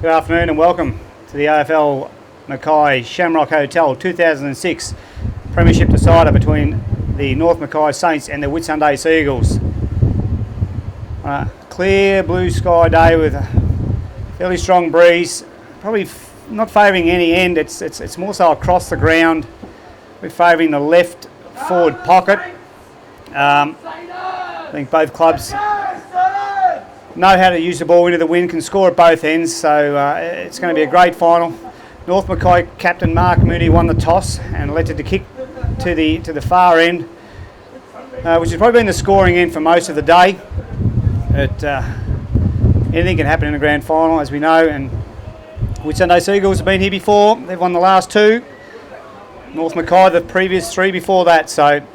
Good afternoon and welcome to the AFL Mackay Shamrock Hotel 2006 Premiership decider between the North Mackay Saints and the Whitsunday Sea Eagles. On a clear blue sky day with a fairly strong breeze, probably not favouring any end, it's more so across the ground. We're favouring the left forward pocket. I think both clubs know how to use the ball into the wind, can score at both ends, so it's going to be a great final. North Mackay captain Mark Mooney won the toss and elected to kick to the far end, which has probably been the scoring end for most of the day. But anything can happen in a grand final, as we know, and Whitsunday Sea Eagles have been here before. They've won the last two. North Mackay the previous three before that, so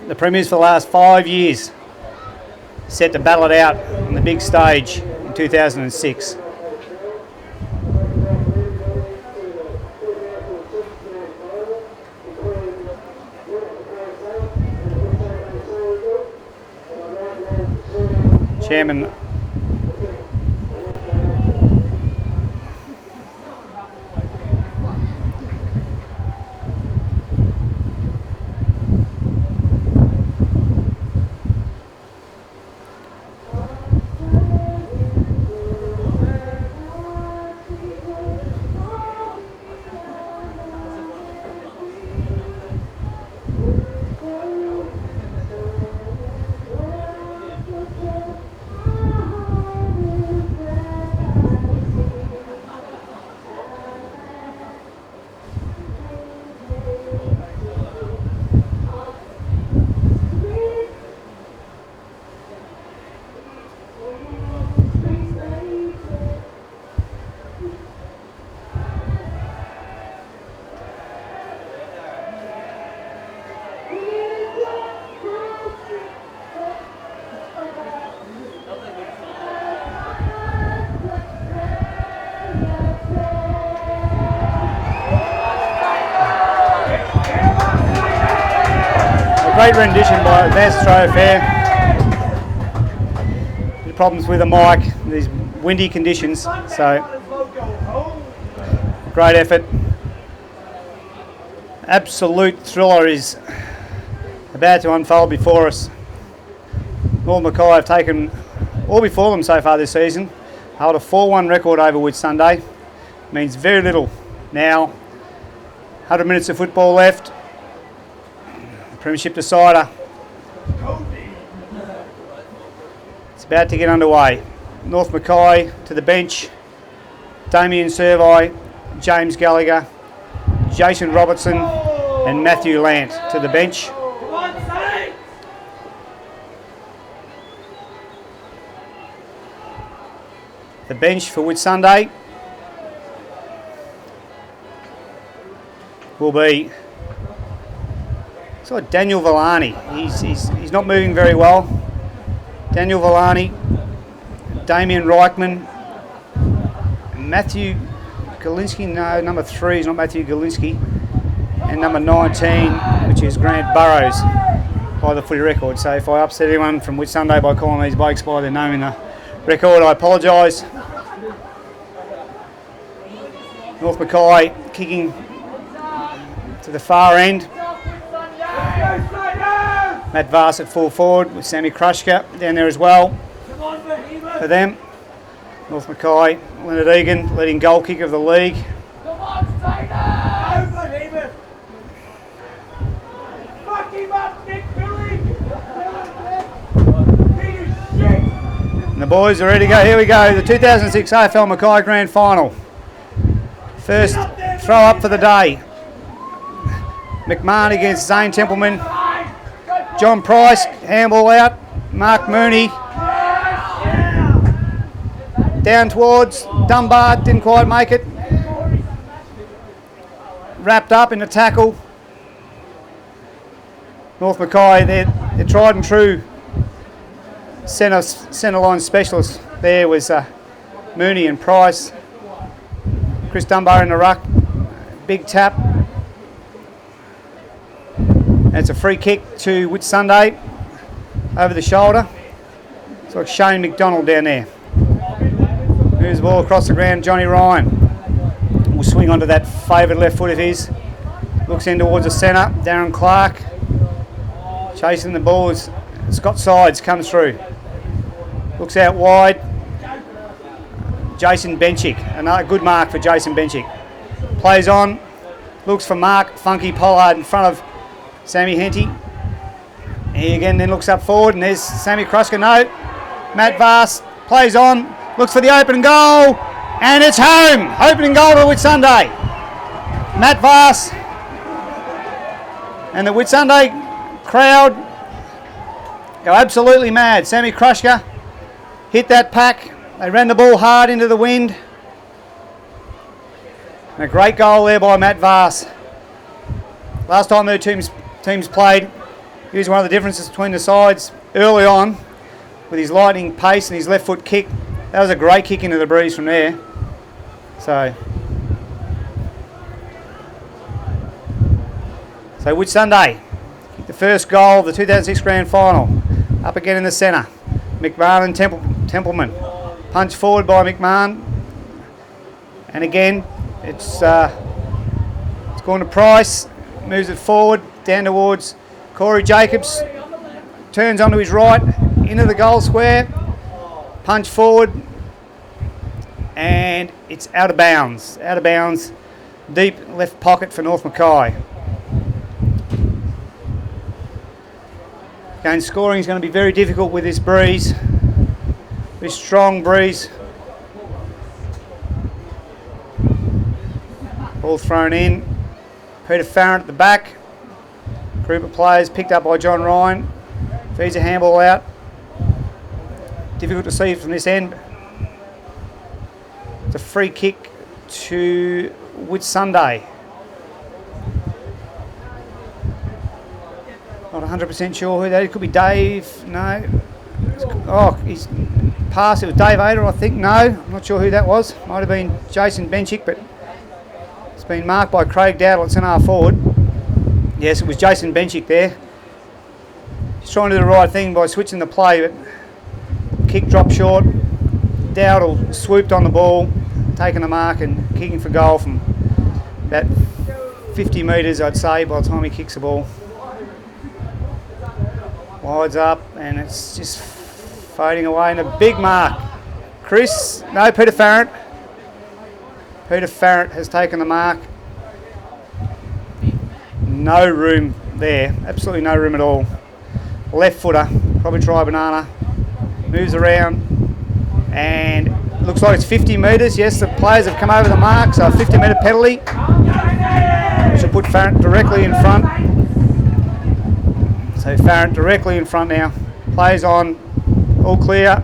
the premiers for the last 5 years set to battle it out on the big stage in 2006. Chairman great rendition by Vass Australia Fair. The problems with the mic, these windy conditions, so great effort. Absolute thriller is about to unfold before us. North Mackay have taken all before them so far this season. Held a 4-1 record over Whitsunday. Means very little now. 100 minutes of football left. Premiership decider. It's about to get underway. North Mackay to the bench. Damien Servie, James Gallagher, Jason Robertson and Matthew Lant to the bench. The bench for Whitsunday will be so Daniel Villani. He's not moving very well. Daniel Villani, Damien Reichman, Matthew Galinsky, no, number 3 is not Matthew Galinsky, and number 19, which is Grant Burrows by the footy record. So if I upset anyone from Whitsunday by calling these blokes by their name in the record, I apologise. North Mackay kicking to the far end. Matt Vass at full forward with Sammy Krushka down there as well for them. North Mackay, Leonard Egan, leading goal kicker of the league. And the boys are ready to go. Here we go, the 2006 AFL Mackay Grand Final. First throw up for the day. McMahon against Zane Templeman. John Price, handball out. Mark Mooney. Down towards Dunbar, didn't quite make it. Wrapped up in a tackle. North Mackay, their tried and true centre line specialist there was Mooney and Price. Chris Dunbar in the ruck. Big tap. And it's a free kick to Whitsunday over the shoulder. It's like Shane McDonald down there. Moves the ball across the ground. Johnny Ryan will swing onto that favoured left foot of his. Looks in towards the centre. Darren Clark chasing the ball as Scott Sides comes through. Looks out wide. Jason Benchick. Another good mark for Jason Benchick. Plays on. Looks for Mark Funky Pollard in front of Sammy Henty. He again then looks up forward and there's Sammy Kruska. No. Matt Vass plays on. Looks for the open goal. And it's home. Opening goal to Whitsunday. Matt Vass. And the Whitsunday crowd go absolutely mad. Sammy Kruska hit that pack. They ran the ball hard into the wind. And a great goal there by Matt Vass. Last time the teams played, he was one of the differences between the sides early on with his lightning pace and his left foot kick. That was a great kick into the breeze from there. So Whitsunday kicked the first goal of the 2006 Grand Final. Up again in the centre. McMahon and Templeman. Punch forward by McMahon. And again, it's going to Price. Moves it forward down towards Corey Jacobs. Turns onto his right into the goal square. Punch forward. And it's out of bounds. Out of bounds. Deep left pocket for North Mackay. Again, scoring is going to be very difficult with this breeze. This strong breeze. Ball thrown in. Peter Farrant at the back. Group of players picked up by John Ryan. Feeds a handball out. Difficult to see from this end. It's a free kick to Whitsunday. Not 100% sure who that is. It could be Dave. No. Oh, he's passed. It was Dave Ader, I think. No, I'm not sure who that was. Might have been Jason Benchick, but it's been marked by Craig Dowdle at centre forward. Yes, it was Jason Benchick there. He's trying to do the right thing by switching the play, but kick dropped short. Dowdle swooped on the ball, taking the mark and kicking for goal from about 50 metres, I'd say, by the time he kicks the ball. Wides up and it's just fading away, and a big mark. Peter Farrant. Peter Farrant has taken the mark. No room there, absolutely no room at all. Left footer, probably try banana. Moves around and looks like it's 50 metres. Yes, the players have come over the mark, so a 50-metre penalty. Which will put Farrant directly in front. So Farrant directly in front now. Plays on, all clear.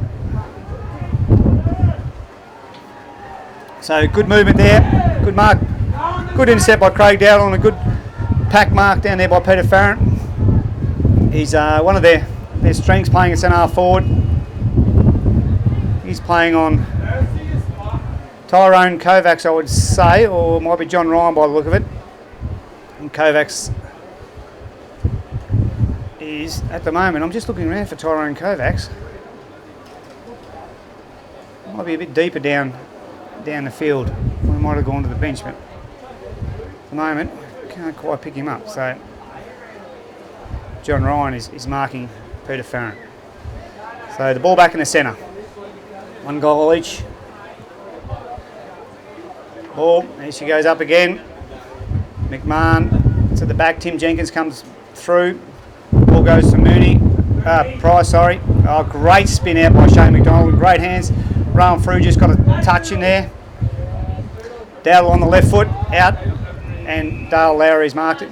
So good movement there, good mark, good intercept by Craig Dowdle and a good pack mark down there by Peter Farrant. He's one of their strengths playing at centre forward. He's playing on Tyrone Kovacs, I would say, or it might be John Ryan by the look of it. And Kovacs is, at the moment, I'm just looking around for Tyrone Kovacs. Might be a bit deeper down the field. We might have gone to the bench, but at the moment, can't quite pick him up. So John Ryan is marking Peter Farrant. So the ball back in the centre. One goal each. Ball, there she goes up again. McMahon, it's at the back. Tim Jenkins comes through. Ball goes to Price, sorry. Oh, great spin out by Shane McDonald with great hands. Rowan Frew just got a touch in there. Dowdle on the left foot, out. And Dale Lowry's marked it.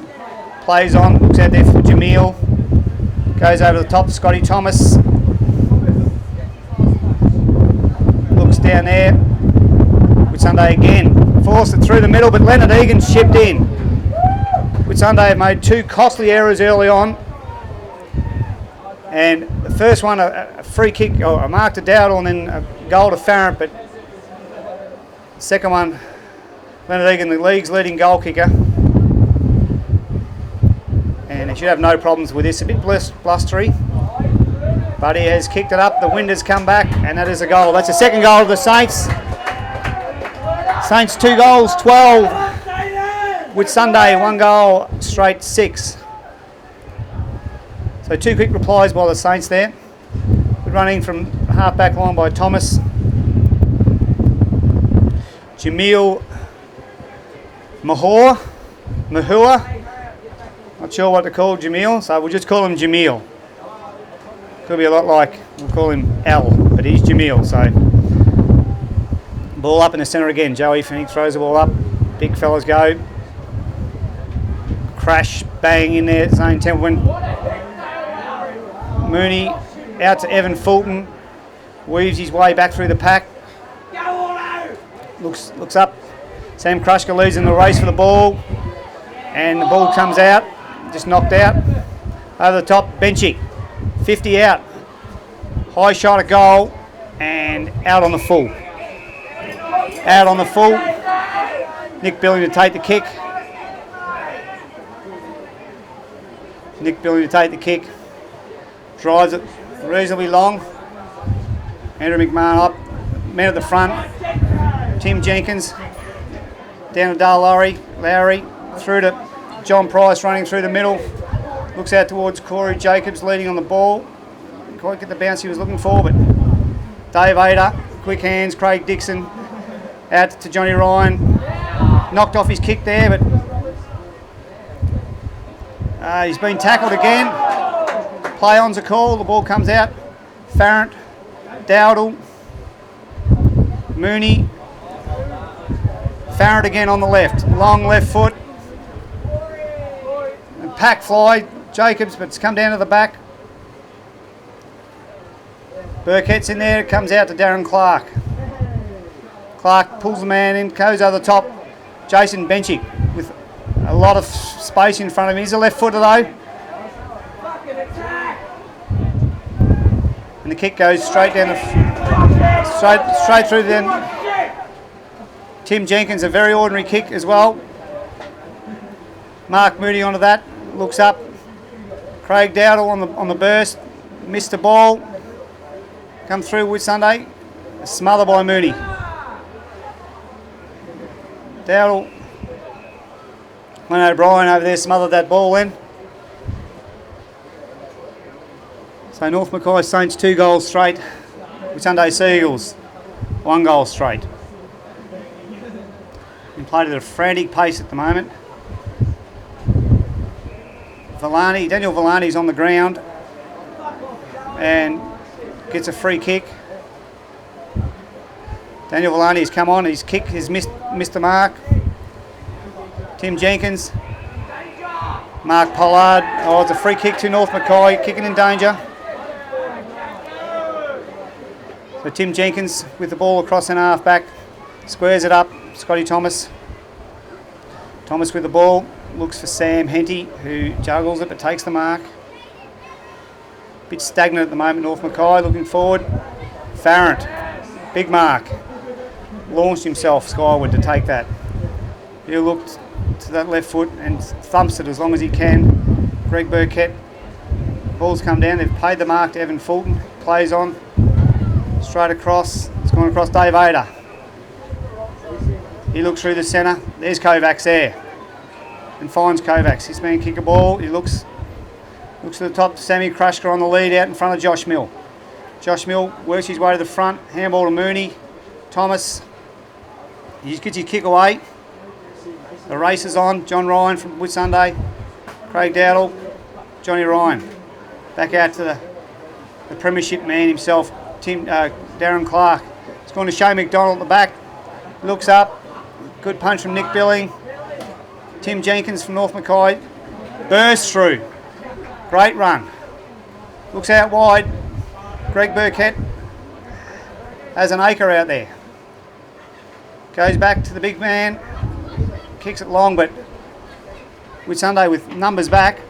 Plays on, looks out there for Jamil. Goes over the top, Scotty Thomas. Looks down there. Whitsunday again. Forced it through the middle, but Leonard Egan chipped in. Whitsunday have made two costly errors early on. And the first one, a free kick, or a mark to Dowdle, and then a goal to Farrant. But the second one, Leonard Egan, the league's leading goal kicker. And he should have no problems with this. A bit blustery, but he has kicked it up. The wind has come back, and that is a goal. That's the second goal of the Saints. Saints 2 goals, 12. Whitsunday 1 goal, straight 6. So 2 quick replies by the Saints there. Good running from half-back line by Thomas. Jamil Mahua, not sure what to call Jamil, so we'll just call him Jamil. Could be a lot like, we'll call him L, but he's Jamil. So ball up in the centre again. Joey Phoenix throws the ball up. Big fellas go. Crash, bang in there. Zane Templeman. Mooney out to Evan Fulton. Weaves his way back through the pack. Looks up. Sam Krushka leads in the race for the ball. And the ball comes out. Just knocked out. Over the top, Benchy. 50 out. High shot at goal. And out on the full. Out on the full. Nick Billing to take the kick. Drives it reasonably long. Andrew McMahon up. Men at the front. Tim Jenkins. Down to Dale Lowry. Through to John Price running through the middle. Looks out towards Corey Jacobs leading on the ball. Didn't quite get the bounce he was looking for, but Dave Ada. Quick hands. Craig Dixon. Out to Johnny Ryan. Knocked off his kick there, but he's been tackled again. Play on's a call. The ball comes out. Farrant, Dowdle, Mooney. Farrant again on the left. Long left foot. And pack fly. Jacobs, but it's come down to the back. Burkett's in there. It comes out to Darren Clark. Clark pulls the man in, goes over the top. Jason Benchy with a lot of space in front of him. He's a left footer though. And the kick goes straight down the straight through them. Tim Jenkins, a very ordinary kick as well. Mark Moody onto that. Looks up. Craig Dowdle on the burst. Missed the ball. Come through Whitsunday. Smother by Mooney. Dowdle. Glenn O'Brien over there smothered that ball in. So North Mackay Saints 2 goals straight. Whitsunday Sea Eagles 1 goal straight. Been played at a frantic pace at the moment. Daniel Villani's on the ground and gets a free kick. Daniel Villani's come on, his kick has missed the mark. Tim Jenkins, Mark Pollard. Oh, it's a free kick to North Mackay, kicking in danger. So Tim Jenkins with the ball across and half back, squares it up. Scotty Thomas. Thomas with the ball, looks for Sam Henty, who juggles it but takes the mark. Bit stagnant at the moment, North Mackay, looking forward. Farrant, big mark. Launched himself skyward to take that. He looked to that left foot and thumps it as long as he can. Greg Burkett. Ball's come down. They've played the mark to Evan Fulton. Plays on. Straight across. It's gone across Dave Ada. He looks through the centre. There's Kovacs there. And finds Kovacs. He's been kick a ball. He looks to the top. Sammy Krushka on the lead out in front of Josh Mill. Josh Mill works his way to the front. Handball to Mooney. Thomas. He gets his kick away. The race is on. John Ryan from Whitsunday. Craig Dowdle. Johnny Ryan. Back out to the Premiership man himself, Darren Clark. It's going to Shane McDonald at the back. Looks up. Good punch from Nick Billing. Tim Jenkins from North Mackay. Bursts through. Great run. Looks out wide. Greg Burkett has an acre out there. Goes back to the big man. Kicks it long, but Whitsunday with numbers back.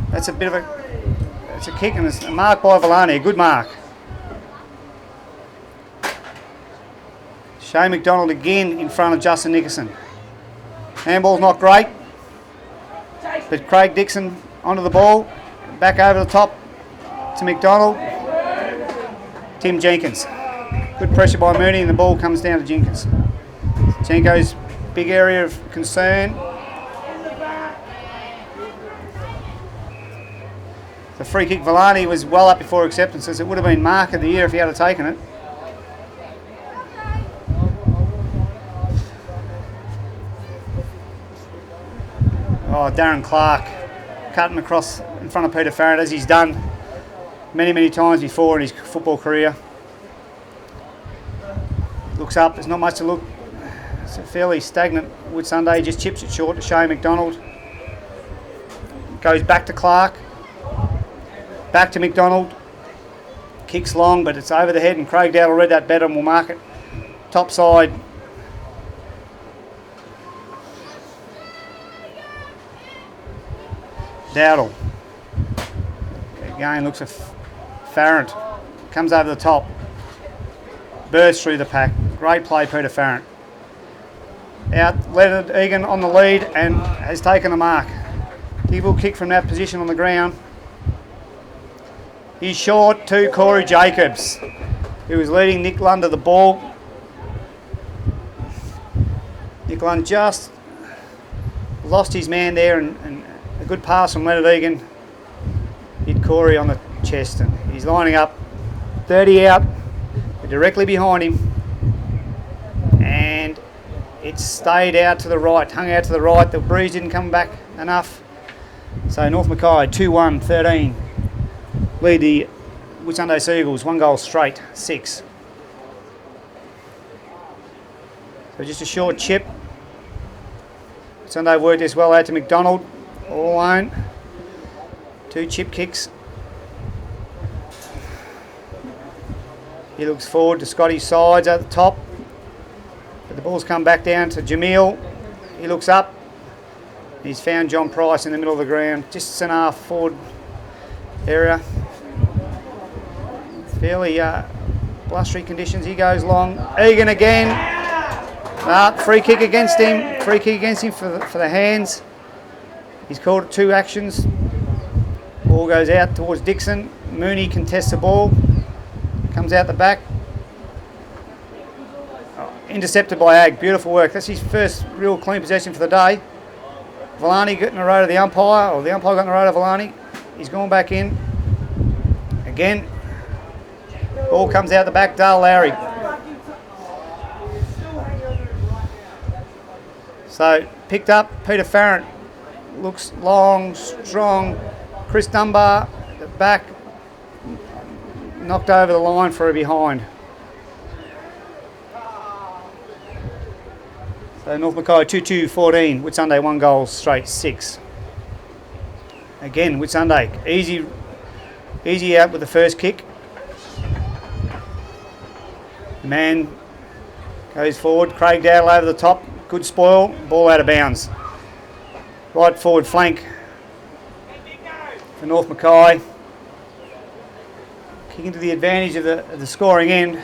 That's a bit of it's a kick and it's a mark by Villani, a good mark. Shane McDonald again in front of Justin Nickerson. Handball's not great, but Craig Dixon onto the ball, back over the top to McDonald. Tim Jenkins. Good pressure by Mooney and the ball comes down to Jenkins. Jenko's big area of concern. The free kick, Villani was well up before acceptances. It would have been mark of the year if he had taken it. Oh, Darren Clark cutting across in front of Peter Farrant, as he's done many times before in his football career. Looks up, there's not much to look. It's a fairly stagnant Whitsunday, just chips it short to Shane McDonald. Goes back to Clark. Back to McDonald. Kicks long, but it's over the head, and Craig Dowdle read that better and will mark it. Top side. Dowdle. Again, looks at Farrant. Comes over the top. Bursts through the pack. Great play, Peter Farrant. Out, Leonard Egan on the lead and has taken a mark. He will kick from that position on the ground. He's short to Corey Jacobs, who was leading Nick Lund to the ball. Nick Lund just lost his man there, and a good pass from Leonard Egan hit Corey on the chest, and he's lining up 30 out, directly behind him, and it stayed out to the right, hung out to the right. The breeze didn't come back enough, so North Mackay 2-1-13 lead the Whitsunday Sea Eagles 1 goal straight, 6. So just a short chip. Whitsunday worked this well out to McDonald, all alone. 2 chip kicks. He looks forward to Scotty's sides at the top. But the ball's come back down to Jamil. He looks up. He's found John Price in the middle of the ground, just an half forward area. Fairly blustery conditions. He goes long. Egan again. Free kick against him. Free kick against him for the hands. He's called 2 actions. Ball goes out towards Dixon. Mooney contests the ball. Comes out the back. Intercepted by Ag. Beautiful work. That's his first real clean possession for the day. Villani got in the road of the umpire, or the umpire got in the road of Villani. He's gone back in. Again. Ball comes out the back, Dale Lowry. So, picked up, Peter Farrant. Looks long, strong. Chris Dunbar, the back, knocked over the line for a behind. So North Mackay 2-2-14, Whitsunday 1 goal straight, 6. Again, Whitsunday, easy out with the first kick. Man goes forward, Craig Dowdle over the top, good spoil, ball out of bounds. Right forward flank for North Mackay. Kicking to the advantage of the scoring end.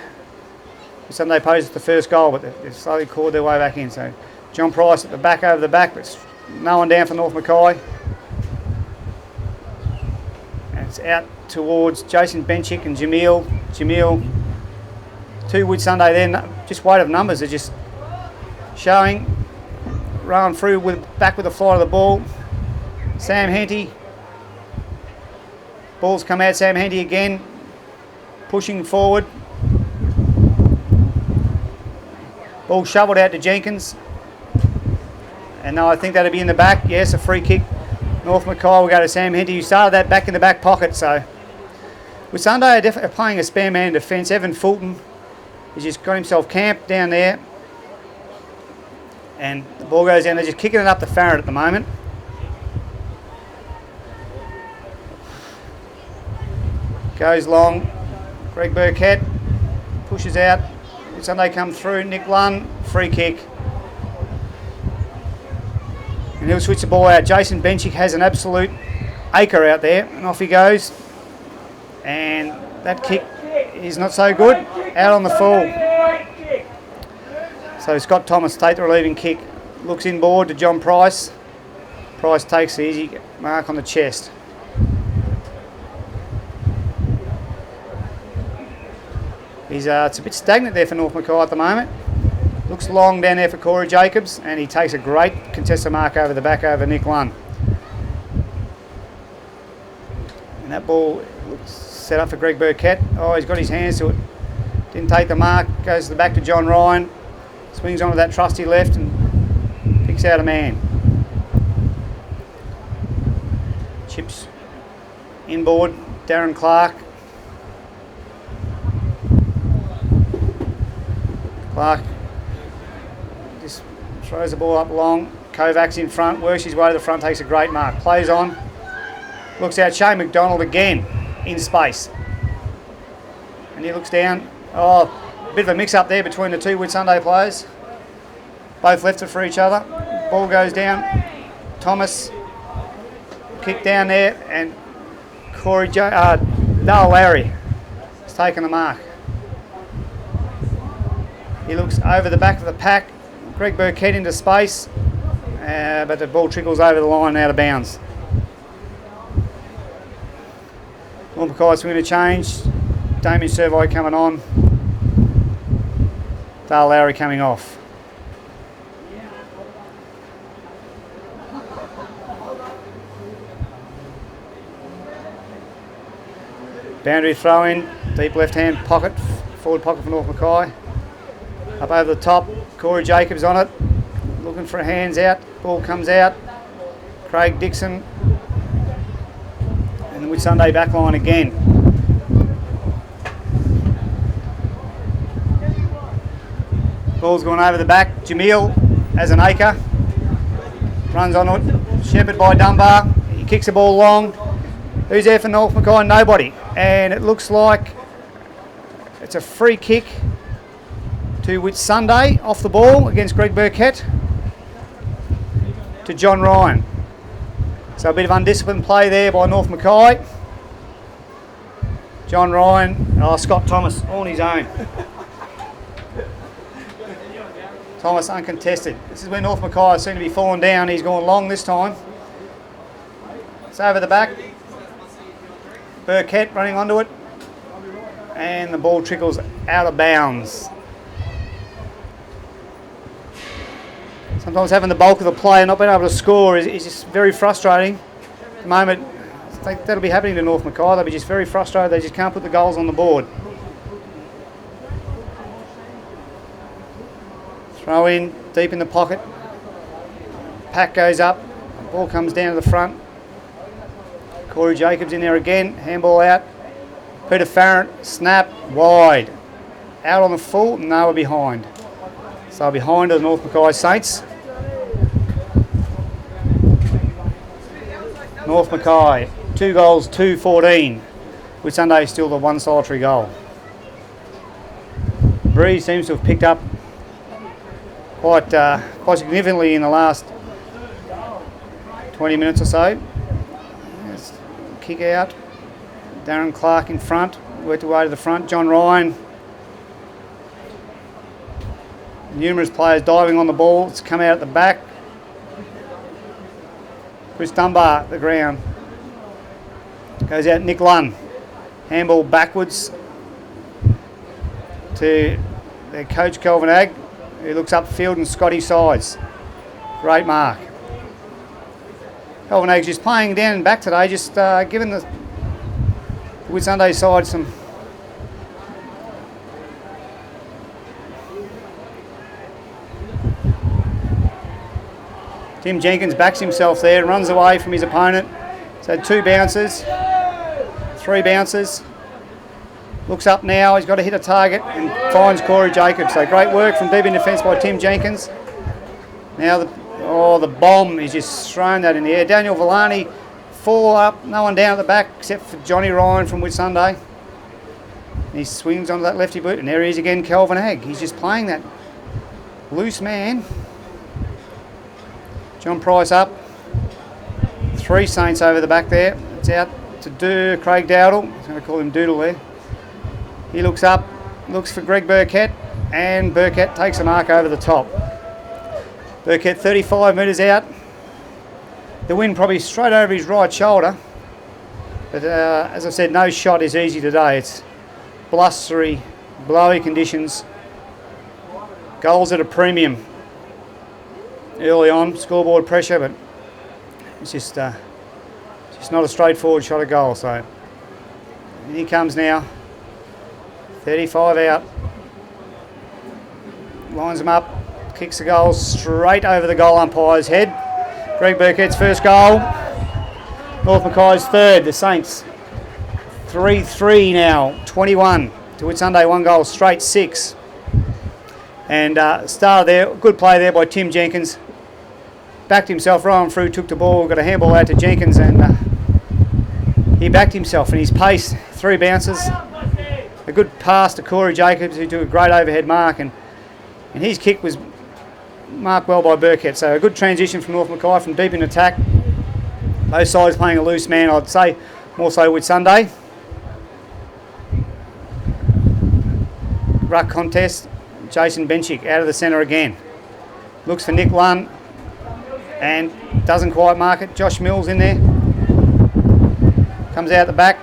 Whitsunday poses the first goal, but they've slowly clawed their way back in. So John Price at the back over the back, but no one down for North Mackay. And it's out towards Jason Benchick and Jamil. Jamil, 2 Whitsunday there, just weight of numbers are just showing. Rolling through back with the flight of the ball. Sam Henty. Ball's come out, Sam Henty again. Pushing forward. Ball shoveled out to Jenkins. And now I think that'll be in the back. Yes, a free kick. North Mackay will go to Sam Henty, who started that back in the back pocket. So Whitsunday are definitely playing a spare man in defence. Evan Fulton has just got himself camped down there. And the ball goes down. They're just kicking it up the Farrant at the moment. Goes long. Greg Burkett pushes out. Whitsunday come through. Nick Lund, free kick. And he'll switch the ball out. Jason Benchick has an absolute acre out there. And off he goes. And that kick is not so good. Out on the full. So Scott Thomas take the relieving kick. Looks inboard to John Price. Price takes the easy mark on the chest. It's a bit stagnant there for North Mackay at the moment. Looks long down there for Corey Jacobs, and he takes a great contested mark over the back over Nick Lunn. And that ball looks set up for Greg Burkett. Oh, he's got his hands to it. Didn't take the mark. Goes to the back to John Ryan. Swings onto that trusty left and picks out a man. Chips inboard. Darren Clark. Clark just throws the ball up long. Kovacs in front, works his way to the front, takes a great mark. Plays on, looks out. Shane McDonald again in space. And he looks down. Oh, a bit of a mix up there between the two Whitsunday players. Both left it for each other. Ball goes down. Thomas kick down there, and Dale Lowry has taken the mark. He looks over the back of the pack. Greg Burkett into space, but the ball trickles over the line out of bounds. North Mackay swinging a change. Damien Servoy coming on. Dale Lowry coming off. Boundary throw in, deep left hand pocket, forward pocket for North Mackay. Up over the top, Corey Jacobs on it, looking for a hands out, ball comes out. Craig Dixon, and the Whitsunday back line again. Ball's gone over the back, Jamil as an acre, runs on it, shepherded by Dunbar, he kicks the ball long. Who's there for North Mackay? Nobody. And it looks like it's a free kick to Whitsunday off the ball against Greg Burkett to John Ryan. So a bit of undisciplined play there by North Mackay. John Ryan, Scott Thomas on his own. Thomas uncontested. This is where North Mackay seem to be falling down. He's gone long this time. It's over the back. Burkett running onto it, and the ball trickles out of bounds. Sometimes having the bulk of the play and not being able to score is just very frustrating. At the moment, I think that'll be happening to North Mackay. They'll be just very frustrated. They just can't put the goals on the board. Throw in, deep in the pocket. Pack goes up, ball comes down to the front. Corey Jacobs in there again, handball out. Peter Farrant, snap, wide. Out on the full, and they were behind. So behind are the North Mackay Saints. North Mackay, 2 goals, 2-14. Whitsunday still the one solitary goal. Breeze seems to have picked up quite significantly in the last 20 minutes or so. Kick out. Darren Clark in front, worked away to the front. John Ryan. Numerous players diving on the ball. It's come out at the back. Chris Dunbar at the ground. Goes out Nick Lunn. Handball backwards to their coach Kelvin Agg, who looks upfield and Scotty sides. Great mark. Kelvin Agg's just playing down and back today, just giving the Whitsunday side some Tim Jenkins backs himself there and runs away from his opponent. He's had 2 bounces, 3 bounces. Looks up now, he's got to hit a target and finds Corey Jacobs. So great work from deep in defence by Tim Jenkins. Now the bomb is just thrown that in the air. Daniel Villani, 4 up, no one down at the back except for Johnny Ryan from Whitsunday. He swings onto that lefty boot, and there he is again, Kelvin Agg. He's just playing that loose man. John Price up. 3 Saints over the back there. It's out to Craig Dowdle. I was going to call him Doodle there. He looks up, looks for Greg Burkett, and Burkett takes a mark over the top. Burkett 35 metres out. The wind probably straight over his right shoulder. But as I said, no shot is easy today. It's blustery, blowy conditions. Goals at a premium early on, scoreboard pressure, but it's just not a straightforward shot at goal. So in he comes now, 35 out, lines them up, kicks the goal straight over the goal umpire's head. Greg Burkett's first goal, North Mackay's third. The Saints 3-3 now, 21 to Whitsunday, 1 goal straight, 6. And star there, good play there by Tim Jenkins. Backed himself right on through, took the ball, got a handball out to Jenkins, and he backed himself and his pace, 3 bounces. A good pass to Corey Jacobs, who took a great overhead mark, and his kick was marked well by Burkett. So a good transition from North Mackay from deep in attack. Both sides playing a loose man, I'd say more so Whitsunday. Ruck contest. Jason Benchick out of the centre again. Looks for Nick Lunn and doesn't quite mark it. Josh Mills in there. Comes out the back.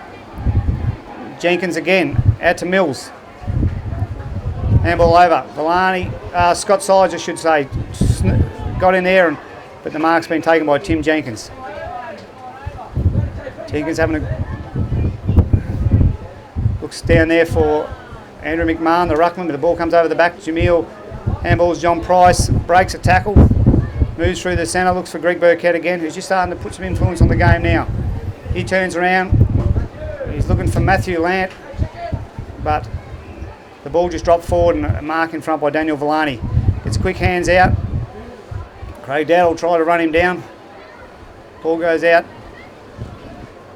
Jenkins again. Out to Mills. Handball over. Scott Sides, I should say, got in there, but the mark's been taken by Tim Jenkins. Jenkins having looks down there for Andrew McMahon, the ruckman, but the ball comes over the back. Jamil handballs John Price, breaks a tackle, moves through the centre, looks for Greg Burkett again, who's just starting to put some influence on the game now. He turns around, he's looking for Matthew Lant, but the ball just dropped forward and a mark in front by Daniel Villani. Gets quick hands out. Craig Dowd will try to run him down. Ball goes out.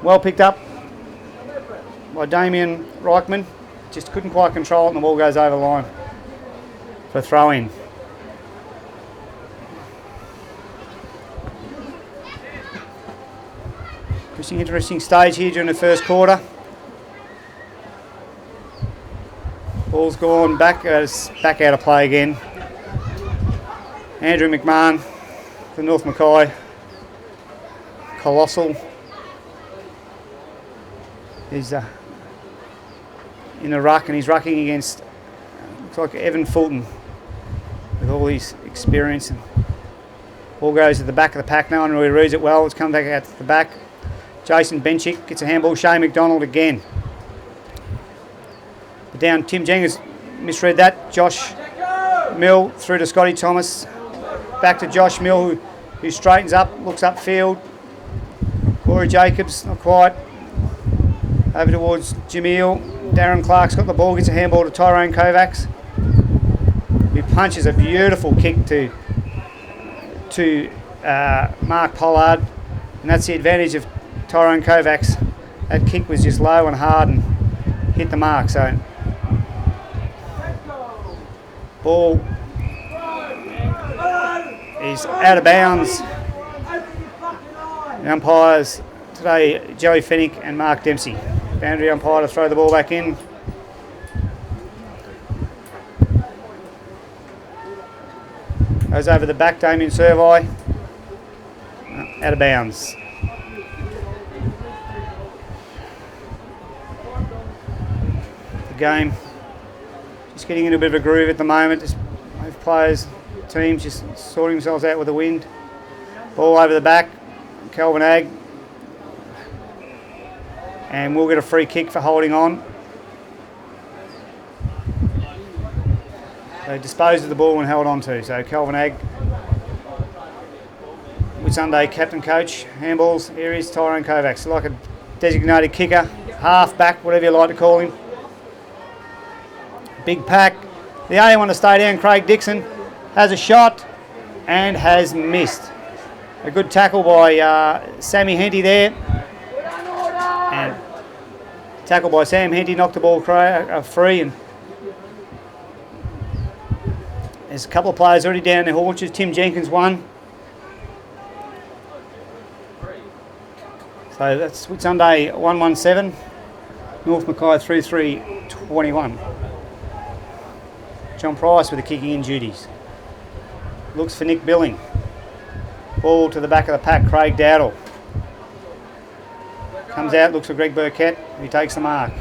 Well picked up by Damien Reichman. Just couldn't quite control it and the ball goes over the line for a throw in. Just an interesting stage here during the first quarter. Ball's gone back out of play again. Andrew McMahon, the North Mackay Colossal, is in a ruck, and he's rucking against, looks like Evan Fulton with all his experience. And ball goes to the back of the pack. No one really reads it well. It's come back out to the back. Jason Benchick gets a handball. Shane McDonald again. But down, Tim Jenkins misread that. Josh Mill through to Scotty Thomas. Back to Josh Mill, who straightens up, looks upfield. Corey Jacobs, not quite. Over towards Jamil. Darren Clark's got the ball, gets a handball to Tyrone Kovacs. He punches a beautiful kick to Mark Pollard, and that's the advantage of Tyrone Kovacs. That kick was just low and hard and hit the mark. So ball is out of bounds. The umpires today, Joey Fennick and Mark Dempsey. Boundary umpire to throw the ball back in. Goes over the back, Damien Servii. Out of bounds. The game just getting into a bit of a groove at the moment. Just both players, teams just sorting themselves out with the wind. Ball over the back, Kelvin Agg. And we'll get a free kick for holding on. So disposed of the ball and held on to. So Kelvin Agg, Whitsunday captain coach, handballs. Here is Tyrone Kovacs, like a designated kicker, half back, whatever you like to call him. Big pack. The only one to stay down, Craig Dixon, has a shot and has missed. A good tackle by Sammy Henty there. And tackle by Sam Henty, knocked the ball free, and there's a couple of players already down their haunches. Tim Jenkins won. So that's Whitsunday 117, North Mackay 3-3-21. John Price with the kicking in duties. Looks for Nick Billing. Ball to the back of the pack, Craig Dowdle. Comes out, looks for Greg Burkett, who takes the mark.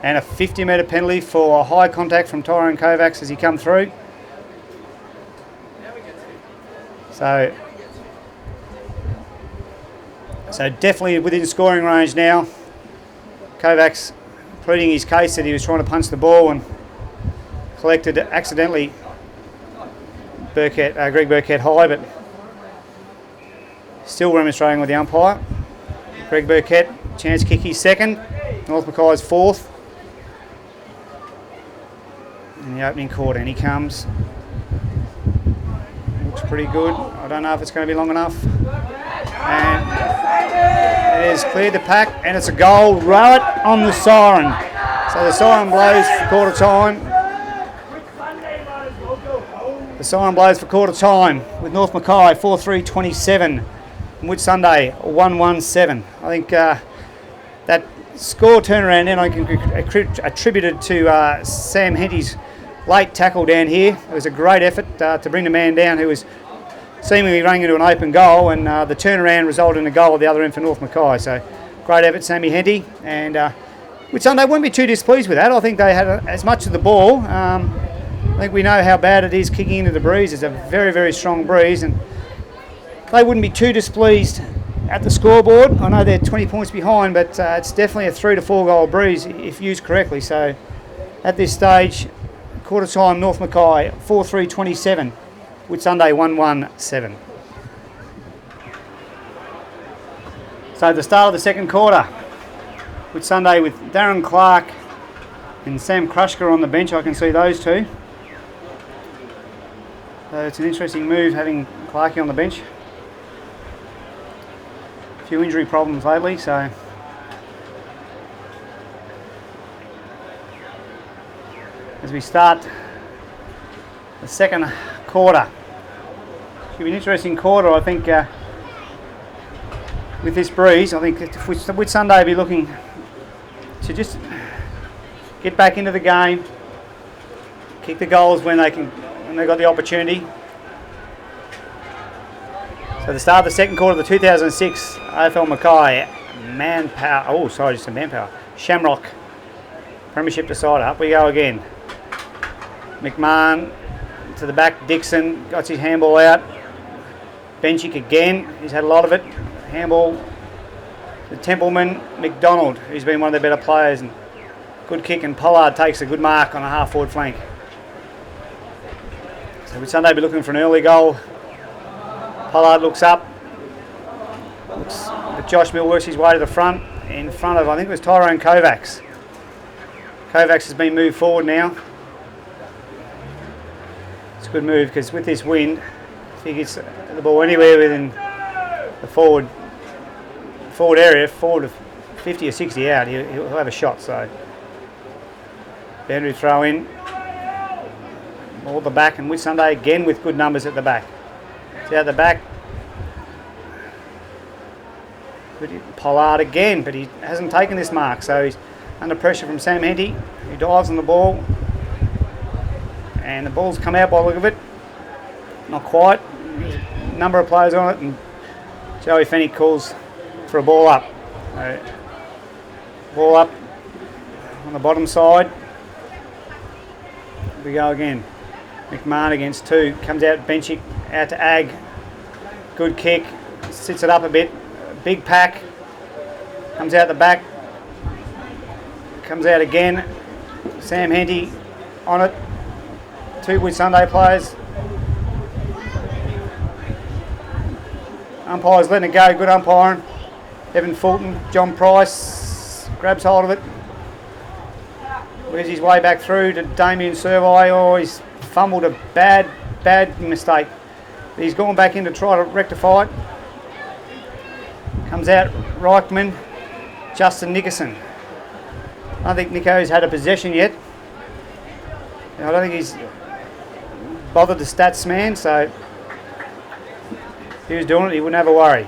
And a 50-metre penalty for high contact from Tyrone Kovacs as he come through. So definitely within scoring range now. Kovacs pleading his case that he was trying to punch the ball and collected accidentally Greg Burkett high, but still remonstrating with the umpire. Greg Burkett, chance kick his second. North Mackay's fourth. In the opening quarter, and he comes. Looks pretty good. I don't know if it's going to be long enough. And it has cleared the pack, and it's a goal right on the siren. So the siren blows for quarter time. The siren blows for quarter time with North Mackay 4-3-27 and Whitsunday 1-1-7. I think that score turnaround then I can attribute it to Sam Henty's late tackle down here. It was a great effort to bring the man down who was seemingly running into an open goal, and the turnaround resulted in a goal at the other end for North Mackay. So great effort, Sammy Henty, and Whitsunday won't be too displeased with that. I think they had as much of the ball. I think we know how bad it is kicking into the breeze. It's a very, very strong breeze, and they wouldn't be too displeased at the scoreboard. I know they're 20 points behind, but it's definitely a 3 to 4 goal breeze if used correctly. So at this stage, quarter time, North Mackay 4-3-27, Whitsunday 1-1-7. So the start of the second quarter, Whitsunday with Darren Clark and Sam Krushker on the bench. I can see those two. So it's an interesting move having Clarkie on the bench. A few injury problems lately, so as we start the second quarter. Should be an interesting quarter, I think, with this breeze. I think Whitsunday will be looking to just get back into the game, kick the goals when they've got the opportunity. So the start of the second quarter of the 2006 AFL Mackay Shamrock Premiership decider. Up we go again. McMahon to the back. Dixon got his handball out. Benchick again. He's had a lot of it. Handball to Templeman. McDonald, who's been one of their better players. And good kick, and Pollard takes a good mark on a half forward flank. So Whitsunday be looking for an early goal. Pollard looks up. But Josh Mill works his way to the front. In front of, I think it was Tyrone Kovacs. Kovacs has been moved forward now. It's a good move because with this wind, if he gets the ball anywhere within the forward area, forward of 50 or 60 out, he'll have a shot. So boundary throw in. All the back, and Whitsunday again with good numbers at the back. It's out the back. Pollard again, but he hasn't taken this mark, so he's under pressure from Sam Henty. He dives on the ball, and the ball's come out by the look of it. Not quite. Number of players on it, and Joey Fennick calls for a ball up. Ball up on the bottom side. Here we go again. McMahon against two. Comes out Benchick, out to Ag. Good kick. Sits it up a bit. Big pack. Comes out the back. Comes out again. Sam Henty on it. Two Whitsunday players. Umpires letting it go. Good umpiring. Evan Fulton. John Price grabs hold of it. Wears his way back through to Damien Servi. Oh, he's fumbled a bad mistake. He's gone back in to try to rectify it. Comes out Reichman, Justin Nickerson. I don't think Nico's had a possession yet. I don't think he's bothered the stats man, so if he was doing it, he wouldn't have a worry.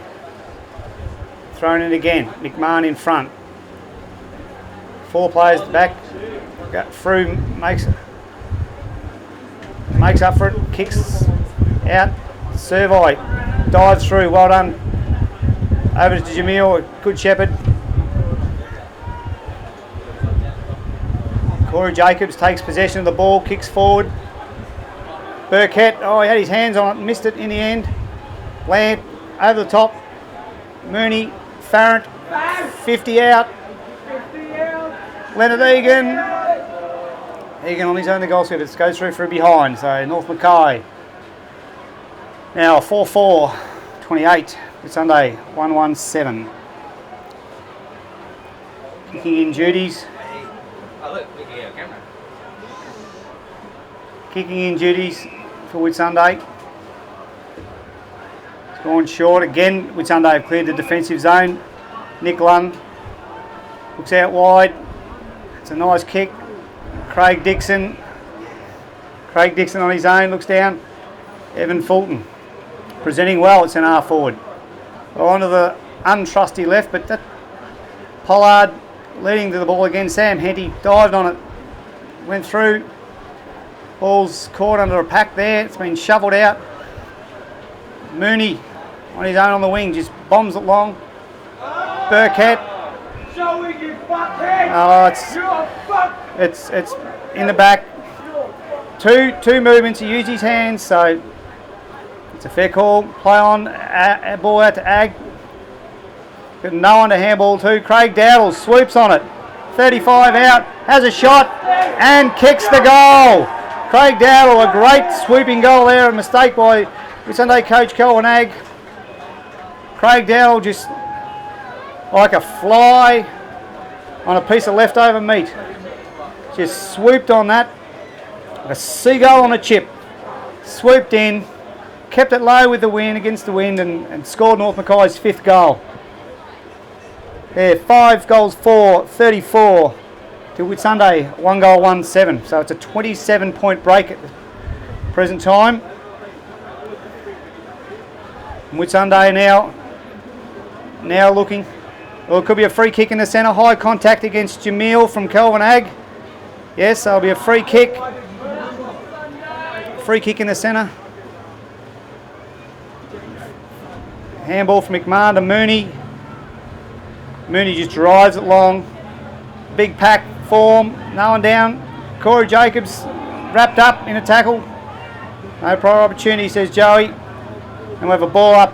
Thrown in again. McMahon in front. Four players back. Through makes up for it, kicks out. Servi dives through, well done. Over to Jamil, good shepherd. Corey Jacobs takes possession of the ball, kicks forward. Burkett, oh, he had his hands on it, missed it in the end. Lant over the top. Mooney, Farrant, 50 out. Leonard Egan on his own, the goal scorer, goes through for a behind. So North Mackay. Now 4-4, 28. Whitsunday 1-1-7. Kicking in duties. Kicking in duties for Whitsunday. It's gone short again. Whitsunday have cleared the defensive zone. Nick Lunn looks out wide. It's a nice kick. Craig Dixon on his own, looks down. Evan Fulton presenting well at centre half forward. Onto the untrusty left, but that Pollard leading to the ball again. Sam Henty dived on it, went through. Ball's caught under a pack there. It's been shuffled out. Mooney on his own on the wing, just bombs it long. Burkett. Oh, it's in the back. Two movements. He used his hands, so it's a fair call. Play on. Ball out to Ag. Got no one to handball to. Craig Dowdle swoops on it. 35 out. Has a shot and kicks the goal. Craig Dowdle, a great swooping goal there. A mistake by Whitsunday coach Colin Ag. Craig Dowdle just like a fly on a piece of leftover meat. Just swooped on that. A seagull on a chip. Swooped in, kept it low with the wind, against the wind, and scored North Mackay's 5th goal. There, 5 goals for 34 to Whitsunday, 1 goal, 1-7. So it's a 27-point break at the present time. And Whitsunday now looking. Well, it could be a free kick in the centre. High contact against Jamil from Kelvin Ag. Yes, there'll be a free kick. Free kick in the centre. Handball from McMahon to Mooney. Mooney just drives it long. Big pack form. No one down. Corey Jacobs wrapped up in a tackle. No prior opportunity, says Joey. And we have a ball up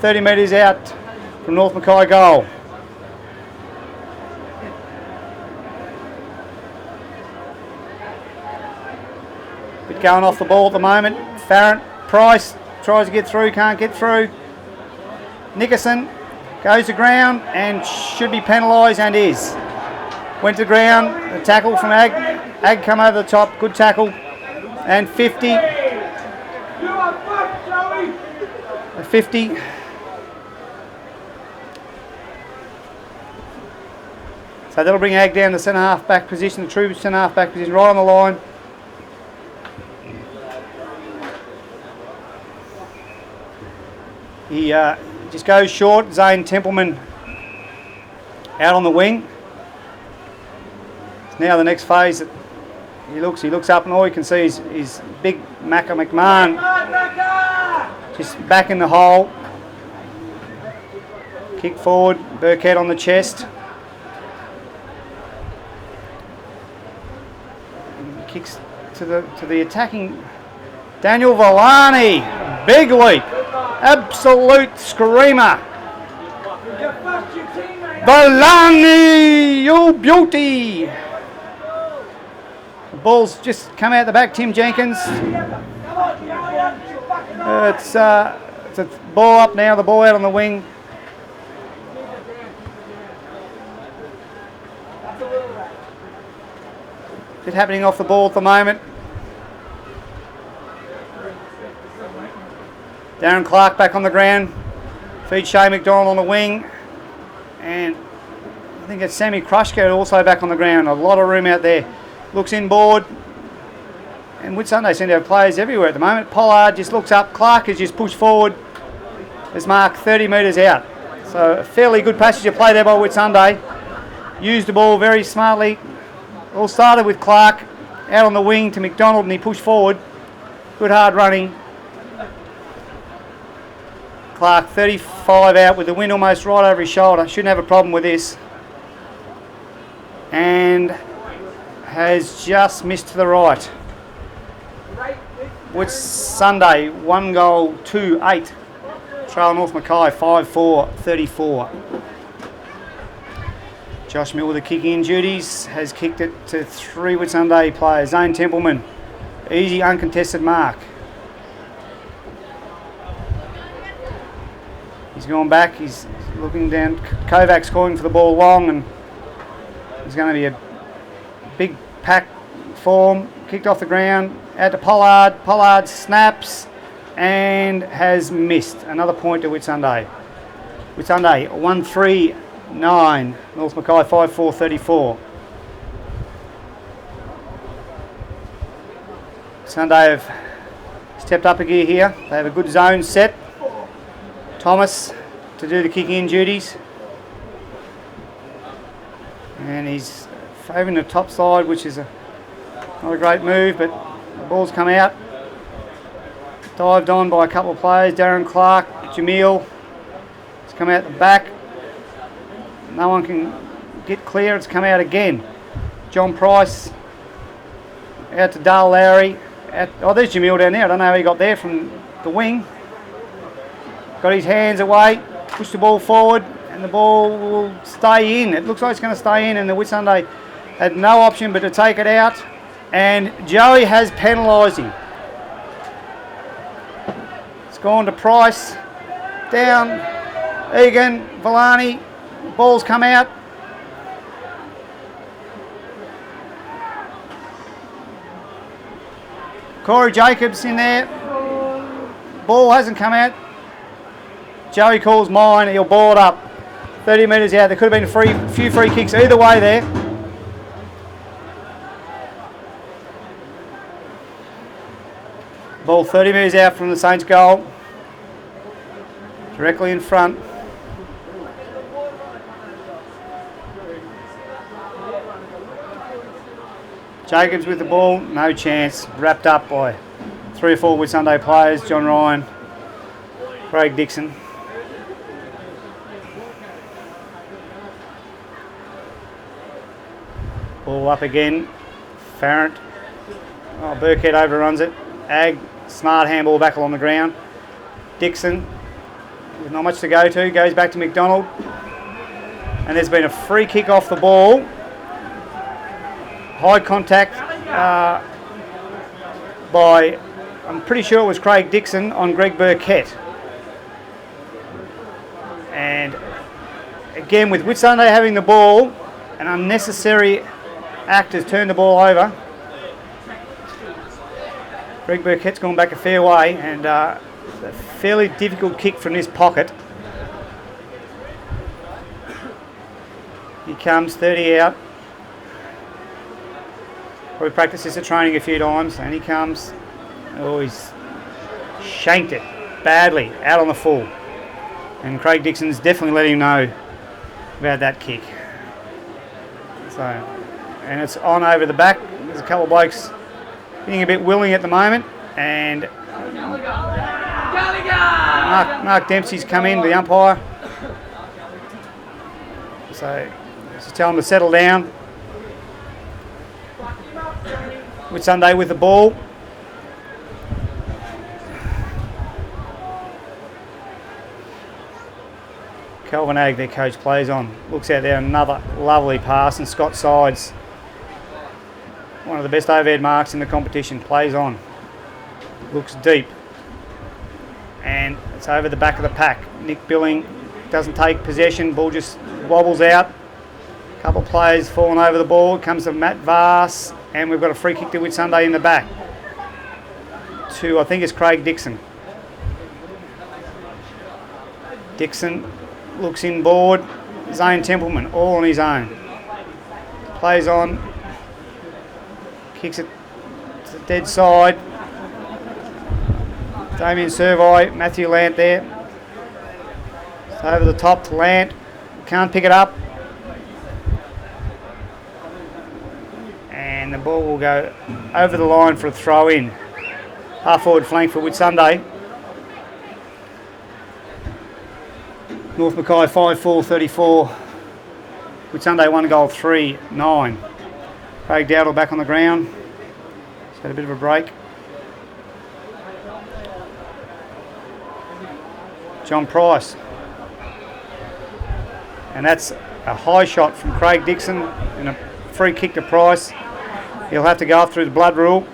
30 metres out from North Mackay goal. Bit going off the ball at the moment. Farrant, Price tries to get through, can't get through. Nickerson goes to ground and should be penalised, and is. Went to ground, a tackle from Ag. Ag come over the top, good tackle. And 50. A 50. So that'll bring Ag down to centre half back position, the true centre half back position, right on the line. He just goes short. Zane Templeman out on the wing. Now the next phase that he looks up, and all you can see is big Macca McMahon just back in the hole. Kick forward, Burkett on the chest. Kicks to the attacking Daniel Villani. Big leap. Absolute screamer. Villani, you beauty. The ball's just come out the back, Tim Jenkins. It's a ball up now, the ball out on the wing. Bit happening off the ball at the moment. Darren Clark back on the ground. Feed Shane McDonald on the wing. And I think it's Sammy Krushko also back on the ground. A lot of room out there. Looks inboard. And Whitsunday seem to have players everywhere at the moment. Pollard just looks up. Clark is just pushed forward. There's Mark 30 metres out. So a fairly good passage of play there by Whitsunday. Used the ball very smartly. All started with Clark out on the wing to McDonald, and he pushed forward. Good hard running. Clark 35 out with the wind almost right over his shoulder. Shouldn't have a problem with this. And has just missed to the right. Whitsunday 1 goal 2-8. Trail North Mackay 5-4-34. Josh Mill with the kick-in duties has kicked it to 3 Whitsunday players. Zane Templeman, easy uncontested mark. He's gone back, he's looking down. Kovac's calling for the ball long, and there's going to be a big pack form. Kicked off the ground, out to Pollard. Pollard snaps and has missed. Another point to Whitsunday. Whitsunday 1-3-9. North Mackay 5-4-34. Whitsunday have stepped up a gear here. They have a good zone set. Thomas to do the kick-in duties. And he's favouring the top side, which is not a great move, but the ball's come out. Dived on by a couple of players. Darren Clark, Jamil. It's come out the back. No one can get clear. It's come out again. John Price out to Dale Lowry. Oh, there's Jamil down there. I don't know how he got there from the wing. Got his hands away, pushed the ball forward, and the ball will stay in. It looks like it's going to stay in, and the Whitsunday had no option but to take it out. And Joey has penalised him. It's gone to Price, down, Egan, Villani, ball's come out. Corey Jacobs in there, ball hasn't come out. Joey calls mine, he'll ball it up. 30 metres out, there could have been a few free kicks either way there. Ball 30 metres out from the Saints goal. Directly in front. Jacobs with the ball, no chance. Wrapped up by 3 or 4 Whitsunday players. John Ryan, Craig Dixon. Ball up again. Farrant. Oh, Burkhead overruns it. Ag, smart handball back along the ground. Dixon, with not much to go to, goes back to McDonald. And there's been a free kick off the ball. High contact by, I'm pretty sure it was Craig Dixon on Greg Burkett. And again, with Whitsunday having the ball, an unnecessary act has turned the ball over. Greg Burkett's gone back a fair way, and a fairly difficult kick from this pocket. He comes 30 out. Probably practiced this at training a few times, and he comes. Oh, he's shanked it badly out on the full. And Craig Dixon's definitely letting him know about that kick. So, and it's on over the back. There's a couple of blokes getting a bit willing at the moment, and Mark Dempsey's come in, the umpire. So, just tell him to settle down. Whitsunday with the ball. Kelvin Ag, their coach, plays on. Looks out there, another lovely pass, and Scott Sides, one of the best overhead marks in the competition, plays on. Looks deep. And it's over the back of the pack. Nick Billing doesn't take possession, ball just wobbles out. A couple of players falling over the ball. It comes to Matt Vass, and we've got a free kick to Whitsunday in the back. To, I think it's Craig Dixon. Dixon looks inboard. Zane Templeman, all on his own. Plays on. Kicks it to the dead side. Damien Servi, Matthew Lant there. It's over the top to Lant. Can't pick it up. And the ball will go over the line for a throw in. Half forward flank for Whitsunday. North Mackay 5-4-34. Whitsunday 1 goal 3-9. Craig Dowdle back on the ground. He's had a bit of a break. John Price. And that's a high shot from Craig Dixon and a free kick to Price. He'll have to go up through the blood rule.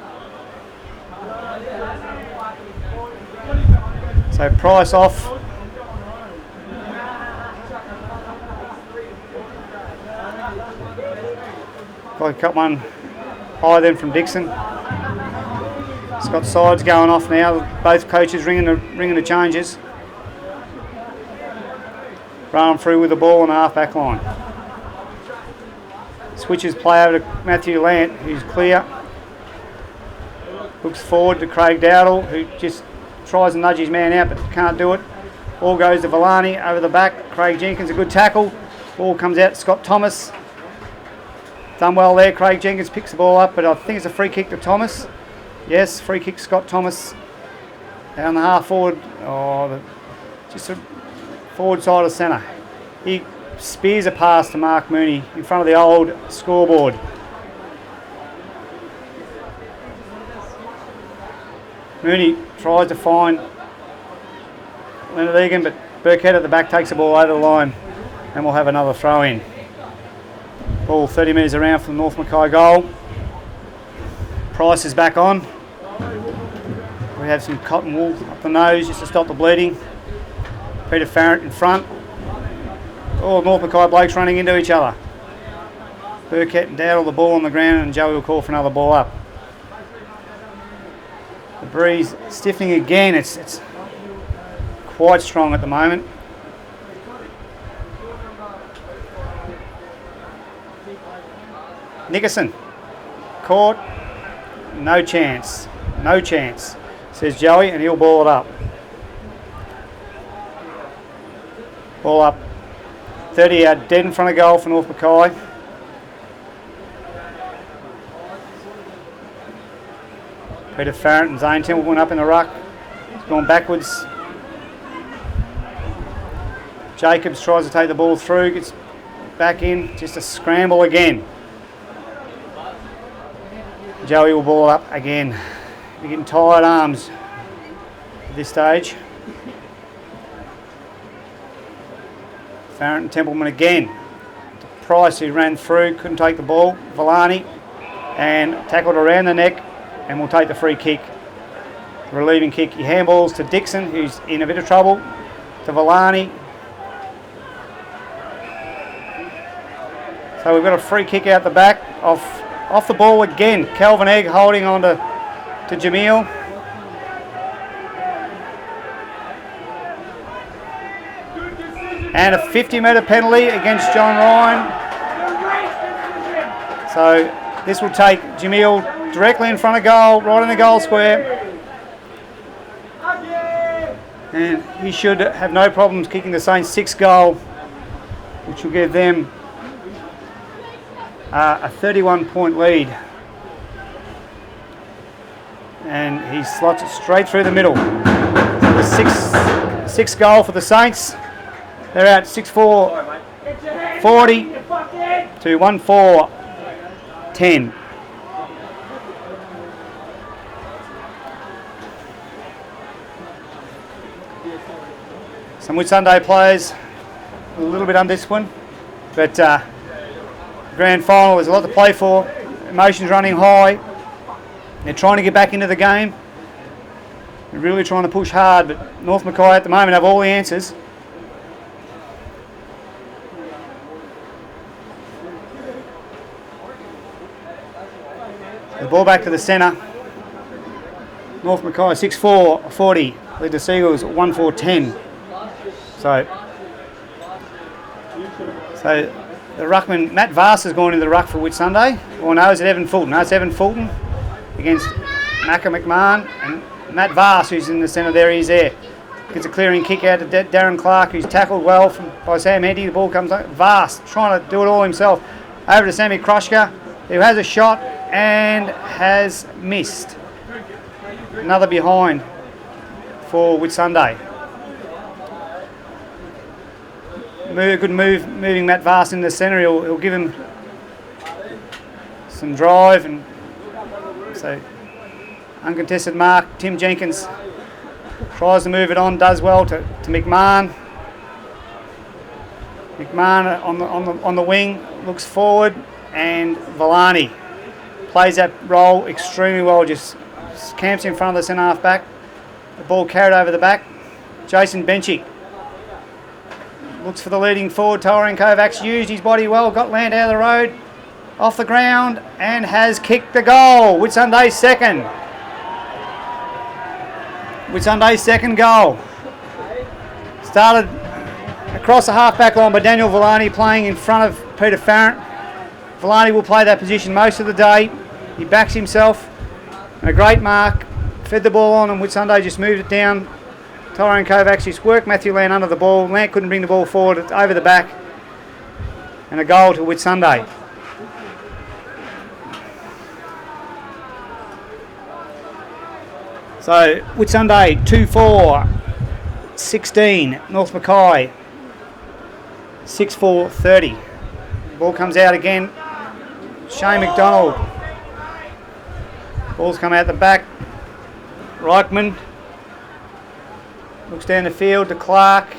So Price off. Probably cut one high then from Dixon. It's got sides going off now. Both coaches ringing the changes. Running through with the ball on the half-back line. Switches play over to Matthew Lant, who's clear. Looks forward to Craig Dowdle, who just tries to nudge his man out but can't do it. Ball goes to Villani over the back. Craig Jenkins, a good tackle. Ball comes out to Scott Thomas. Done well there. Craig Jenkins picks the ball up, but I think it's a free kick to Thomas. Yes, free kick Scott Thomas. Down the half forward. Oh, just a forward side of centre. He spears a pass to Mark Mooney in front of the old scoreboard. Mooney tries to find Leonard Egan, but Burkhead at the back takes the ball over the line and we'll have another throw in. Ball 30 metres around from the North Mackay goal. Price is back on. We have some cotton wool up the nose just to stop the bleeding. Peter Farrant in front. All North Mackay blokes running into each other. Burkett and Dowdle the ball on the ground and Joey will call for another ball up. The breeze stiffening again. It's quite strong at the moment. Nickerson caught. No chance. No chance, says Joey, and he'll ball it up. Ball up 30 out, dead in front of goal for North Mackay. Peter Farrant and Zane Templeman up in the ruck. He's gone backwards. Jacobs tries to take the ball through, gets back in, just a scramble again. Joey will ball up again. They're getting tired arms at this stage. Farrant and Templeman again. Price, who ran through, couldn't take the ball. Villani and tackled around the neck and will take the free kick. Relieving kick. He handballs to Dixon, who's in a bit of trouble. To Villani. So we've got a free kick out the back off the ball again. Calvin Egg holding on to Jamil. And a 50-metre penalty against John Ryan. So this will take Jamil directly in front of goal, right in the goal square. And he should have no problems kicking the Saints' 6th goal, which will give them a 31-point lead. And he slots it straight through the middle. The sixth goal for the Saints. They're out 6-4, 40 to 1-4, 10. Some Whitsunday players a little bit undisciplined, but grand final, there's a lot to play for. Emotions running high. They're trying to get back into the game. They're really trying to push hard, but North Mackay at the moment have all the answers. The ball back to the centre. North Mackay 6-4, 40. Lead the Sea Eagles 1-4, 10. So the ruckman, Matt Vass, has gone into the ruck for Whitsunday. Or no, is it Evan Fulton? No, it's Evan Fulton against Macca McMahon. And Matt Vass, who's in the centre there, he's there. Gets a clearing kick out to Darren Clark, who's tackled well by Sam Henty. The ball comes up. Vass trying to do it all himself. Over to Sammy Krushka, who has a shot and has missed. Another behind for Whitsunday. Good move, moving Matt Vass in the centre. He'll give him some drive, and so uncontested mark. Tim Jenkins tries to move it on, does well to McMahon. McMahon on the wing, looks forward, and Villani plays that role extremely well, just camps in front of the centre half back. The ball carried over the back. Jason Benchik looks for the leading forward. Tyrone Kovacs used his body well, got land out of the road, off the ground, and has kicked the goal. Whitsundays second. Whitsundays second goal. Started across the half-back line by Daniel Villani, playing in front of Peter Farrant. Villani will play that position most of the day. He backs himself. And a great mark. Fed the ball on, and Whitsunday just moved it down. Tyrone Kovacs just worked Matthew Land under the ball. Land couldn't bring the ball forward. It's over the back. And a goal to Whitsunday. So Whitsunday 2-4, 16. North Mackay 6-4, 30. Ball comes out again. Shane McDonald. Ball's come out the back. Reichman looks down the field to Clark.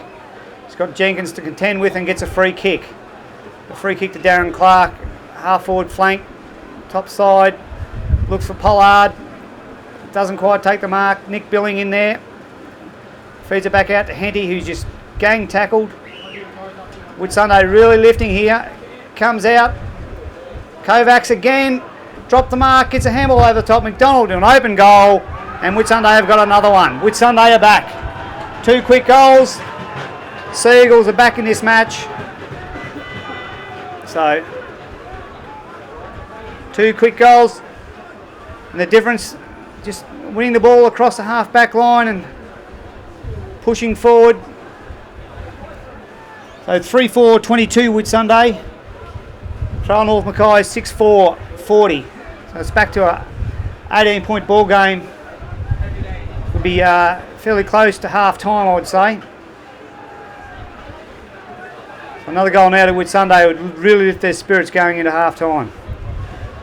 He's got Jenkins to contend with and gets a free kick. A free kick to Darren Clark. Half forward flank, top side. Looks for Pollard. Doesn't quite take the mark. Nick Billing in there. Feeds it back out to Henty, who's just gang tackled. Whitsunday really lifting here. Comes out. Kovacs again. Dropped the mark. Gets a handball over the top. McDonald to an open goal. And Whitsunday have got another one. Whitsunday are back. 2 quick goals. Sea Eagles are back in this match. So, 2 quick goals. And the difference, just winning the ball across the half-back line and pushing forward. So 3-4, 22 Whitsunday. Trail North Mackay 6-4, 40. So it's back to a 18-point ball game. Would be fairly close to half time, I would say. So another goal now to Whitsunday would really lift their spirits going into half time.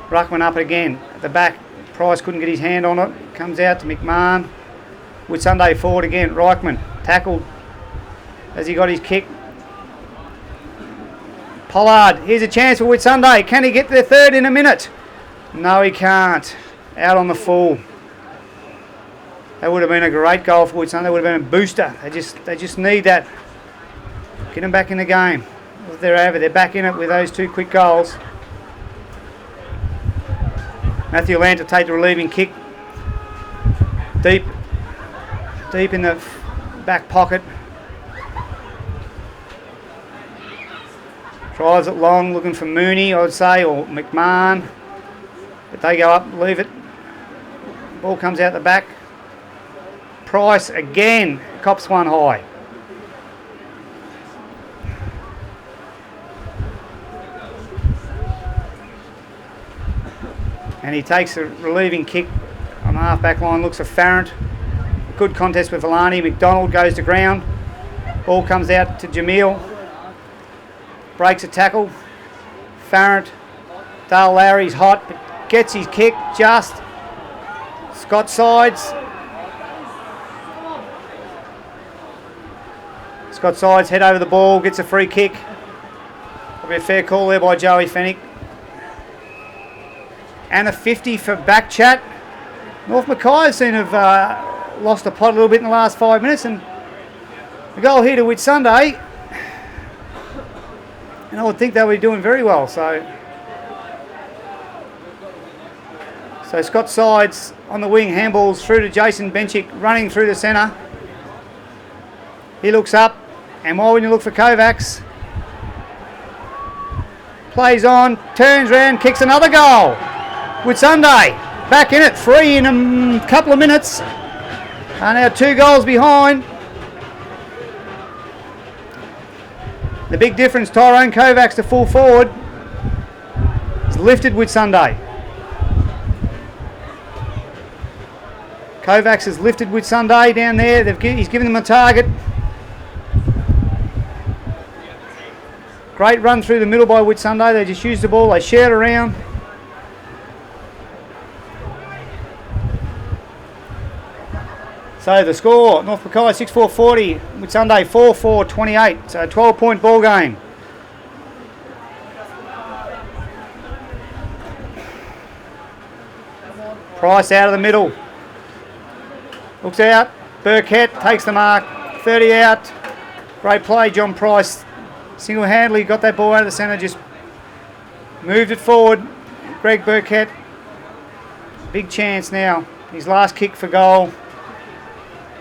Ruckman up again at the back. Price couldn't get his hand on it. Comes out to McMahon. Whitsunday forward again. Reichman tackled as he got his kick. Pollard, here's a chance for Whitsunday. Can he get their third in a minute? No, he can't. Out on the full. That would have been a great goal for Whitsunday. That would have been a booster. They just need that. Get them back in the game. They're over. They're back in it with those 2 quick goals. Matthew Land to take the relieving kick. Deep in the back pocket. Drives it long, looking for Mooney, I would say, or McMahon. But they go up, leave it. Ball comes out the back. Price again, cops one high. And he takes a relieving kick on the half-back line, looks for Farrant. Good contest with Villani. McDonald goes to ground. Ball comes out to Jamil. Breaks a tackle. Farrant. Dale Lowry's hot, but gets his kick just. Scott Sides. Scott Sides head over the ball, gets a free kick. Probably a fair call there by Joey Fennick. And a 50 for back chat. North Mackay seem to have lost a pot a little bit in the last 5 minutes, and the goal here to Whitsunday. And I would think they'll be doing very well. So Scott Sides on the wing, handballs through to Jason Benchik, running through the centre. He looks up, and while you look for Kovacs, plays on, turns round, kicks another goal. Whitsunday back in it, 3 in a couple of minutes. And now 2 goals behind. The big difference, Tyrone Kovacs, the full forward, has lifted Whitsunday. Kovacs has lifted Whitsunday down there. He's given them a target. Great run through the middle by Whitsunday. They just used the ball, they shared around. So the score, North Mackay 6-4-40, Whitsunday 4-4-28. So 12-point ball game. Price out of the middle. Looks out. Burkett takes the mark. 30 out. Great play, John Price. Single-handedly got that ball out of the centre, just moved it forward. Greg Burkett. Big chance now. His last kick for goal.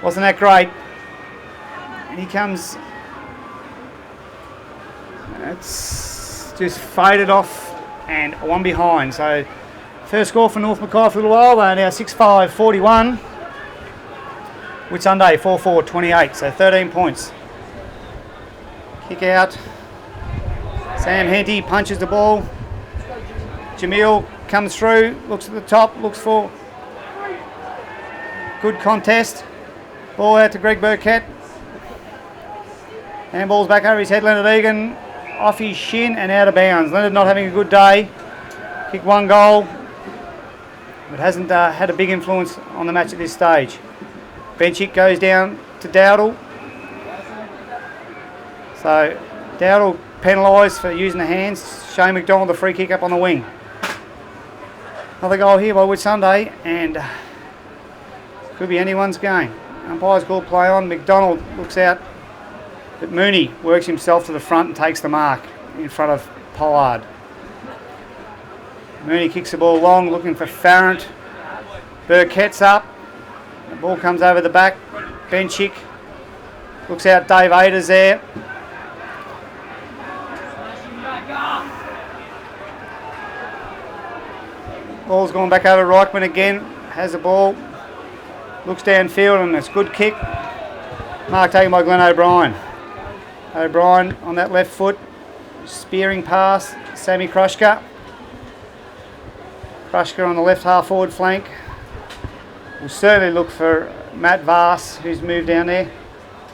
Wasn't that great. And he comes. It's just faded off and one behind. So first score for North Mackay for a little while. They're now 6-5-41. Whitsunday 4-4-28. So 13 points. Kick out. Sam Henty punches the ball. Jamil comes through, looks at the top, looks for good contest. Ball out to Greg Burkett. Handball's back over his head, Leonard Egan. Off his shin and out of bounds. Leonard not having a good day. Kicked one goal, but hasn't had a big influence on the match at this stage. Benchik goes down to Dowdle. So Dowdle penalised for using the hands. Shane McDonald the free kick up on the wing. Another goal here by Whitsunday, and could be anyone's game. Umpire's called play on. McDonald looks out, but Mooney works himself to the front and takes the mark in front of Pollard. Mooney kicks the ball long, looking for Farrant. Burkett's up. The ball comes over the back. Benchik looks out. Dave Aders there. Ball's gone back over Reichman again. Has the ball. Looks downfield and it's a good kick. Mark taken by Glenn O'Brien. O'Brien on that left foot. Spearing pass. Sammy Krushka. Krushka on the left half forward flank. We'll certainly look for Matt Vass, who's moved down there.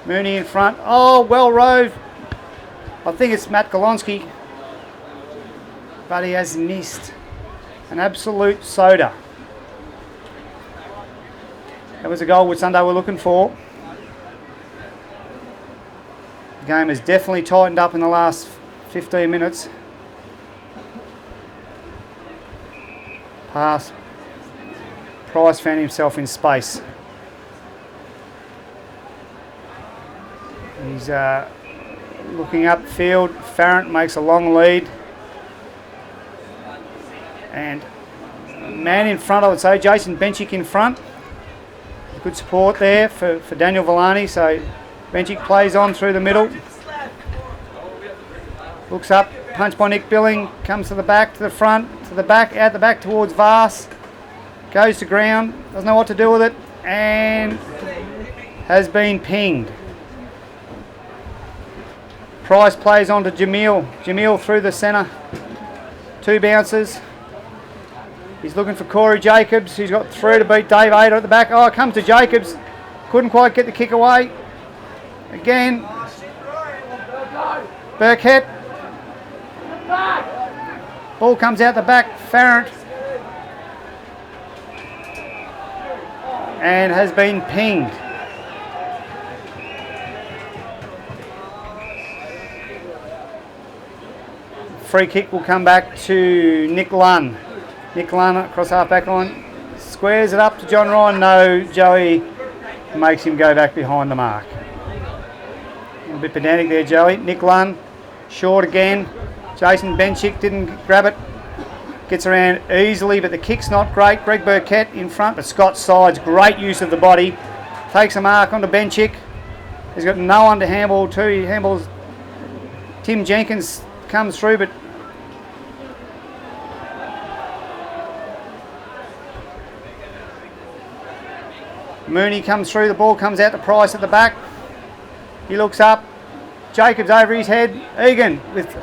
Mooney in front. Oh, well rode. I think it's Matt Golonsky. But he has missed. An absolute soda. That was a goal Whitsunday were looking for. The game has definitely tightened up in the last 15 minutes. Pass. Price found himself in space. He's looking upfield. Farrant makes a long lead. And man in front, I would say, Jason Benchik in front. Good support there for Daniel Villani. So Benchik plays on through the middle. Looks up, punch by Nick Billing, comes to the back, to the front, to the back, out the back towards Vass. Goes to ground, doesn't know what to do with it, and has been pinged. Price plays on to Jamil. Jamil through the centre. Two bounces. He's looking for Corey Jacobs, who's got through to beat Dave Ader at the back. Oh, it comes to Jacobs. Couldn't quite get the kick away. Again. Burkett. Ball comes out the back. Farrant. And has been pinged. Free kick will come back to Nick Lunn. Nick Lunn across half back line. Squares it up to John Ryan. No, Joey makes him go back behind the mark. A bit pedantic there, Joey. Nick Lunn, short again. Jason Benchik didn't grab it. Gets around easily, but the kick's not great. Greg Burkett in front, but Scott Sides, great use of the body. Takes a mark onto Benchik. He's got no one to handball to. He handballs. Tim Jenkins comes through, but Mooney comes through, the ball comes out to Price at the back. He looks up. Jacobs over his head. Egan with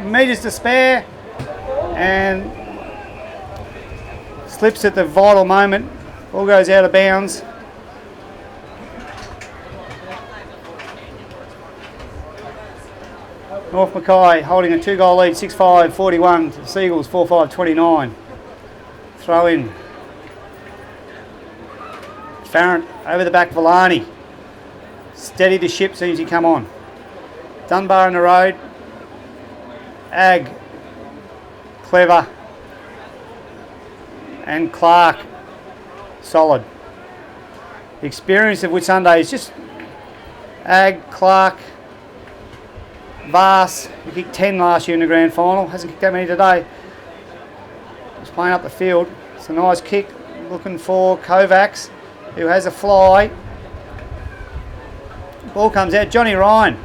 metres to spare and slips at the vital moment. Ball goes out of bounds. North Mackay holding a 2-goal lead, 6-5-41 to the Sea Eagles, 4-5-29. Throw in. Farrant over the back, Villani. Steady the ship, seems he come on. Dunbar in the road. Ag. Clever. And Clark. Solid. The experience of Whitsundays, just Ag, Clark, Vass. He kicked 10 last year in the grand final. Hasn't kicked that many today. He's playing up the field. It's a nice kick. Looking for Kovacs, who has a fly. Ball comes out. Johnny Ryan.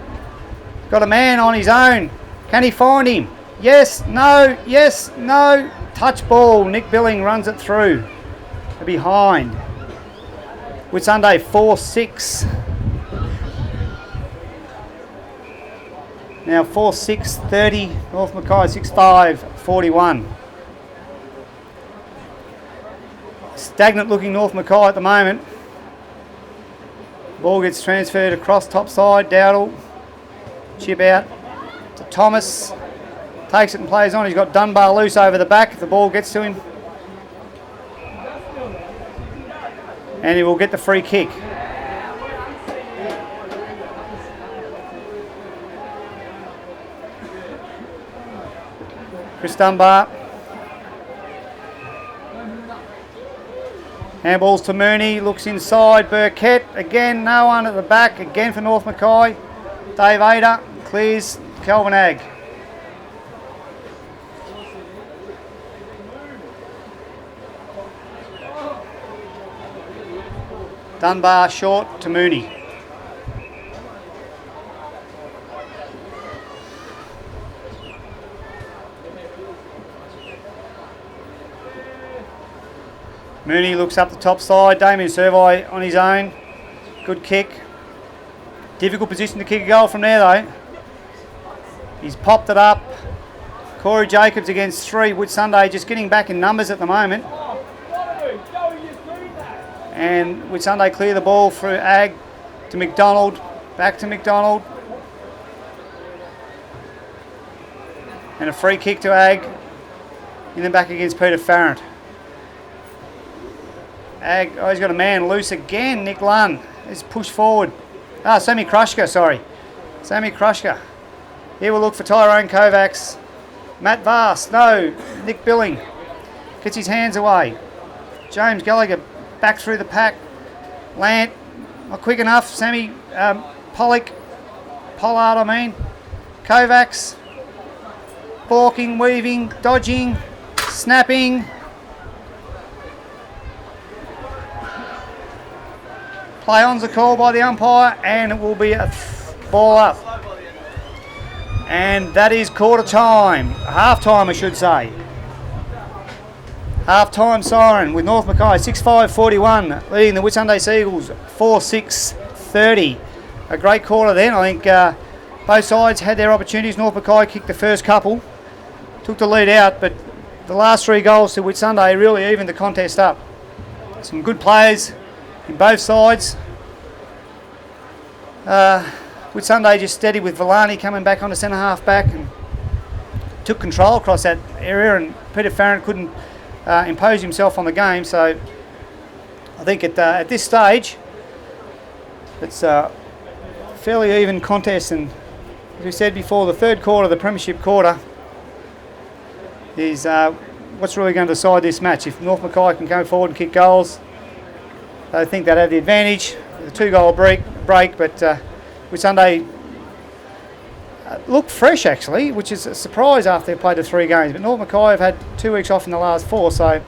Got a man on his own. Can he find him? Yes, no, yes, no. Touch ball. Nick Billing runs it through. Behind. Whitsunday 4-6. Now 4-6, 30. North Mackay 6-5, 41. Stagnant looking North Mackay at the moment. Ball gets transferred across top side. Dowdle. Chip out to Thomas. Takes it and plays on. He's got Dunbar loose over the back if the ball gets to him. And he will get the free kick. Chris Dunbar. Handballs to Mooney, looks inside, Burkett, again no one at the back, again for North Mackay. Dave Ada clears Kelvin Ag. Dunbar short to Mooney. Mooney looks up the top side. Damien Servi on his own. Good kick. Difficult position to kick a goal from there though. He's popped it up. Corey Jacobs against 3. Whitsunday just getting back in numbers at the moment. And Whitsunday clear the ball through Ag to McDonald. Back to McDonald. And a free kick to Ag. In the back against Peter Farrant. Ag, oh, he's got a man loose again. Nick Lunn is pushed forward. Sammy Krushka, sorry. Sammy Krushka. Here we'll look for Tyrone Kovacs. Matt Vass, no. Nick Billing gets his hands away. James Gallagher back through the pack. Lant, not quick enough. Sammy Pollard, I mean. Kovacs, balking, weaving, dodging, snapping. Play on's a call by the umpire, and it will be a ball up. And that is quarter time. Half time, I should say. Half time siren with North Mackay 6-5-41, leading the Whitsunday Sea Eagles 4-6-30. A great quarter then. I think both sides had their opportunities. North Mackay kicked the first couple, took the lead out, but the last 3 goals to Whitsunday really evened the contest up. Some good players in both sides. Whitsunday just steady with Villani coming back on the centre half back and took control across that area, and Peter Farrant couldn't impose himself on the game. So I think at this stage it's a fairly even contest, and as we said before, the third quarter, the Premiership quarter, is what's really going to decide this match. If North Mackay can go forward and kick goals, I think they'd have the advantage. The 2-goal break, but Whitsunday looked fresh actually, which is a surprise after they played the 3 games. But North Mackay have had 2 weeks off in the last 4, so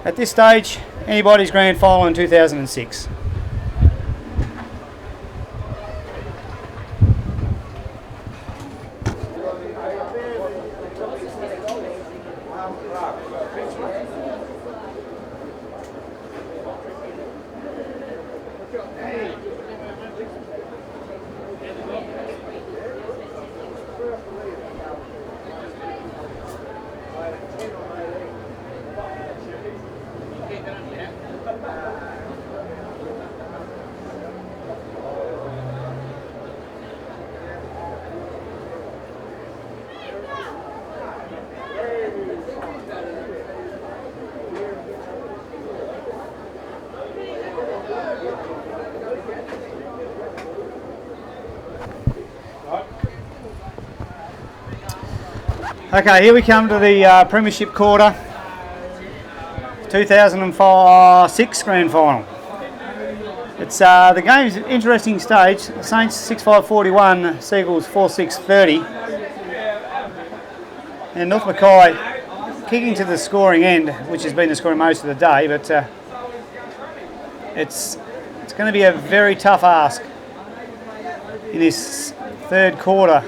at this stage, anybody's grand final in 2006. Okay, here we come to the Premiership quarter, 2006 grand final. It's the game's an interesting stage. Saints 6-5-41, Sea Eagles 4-6-30, and North Mackay kicking to the scoring end, which has been the scoring most of the day. But it's going to be a very tough ask in this third quarter.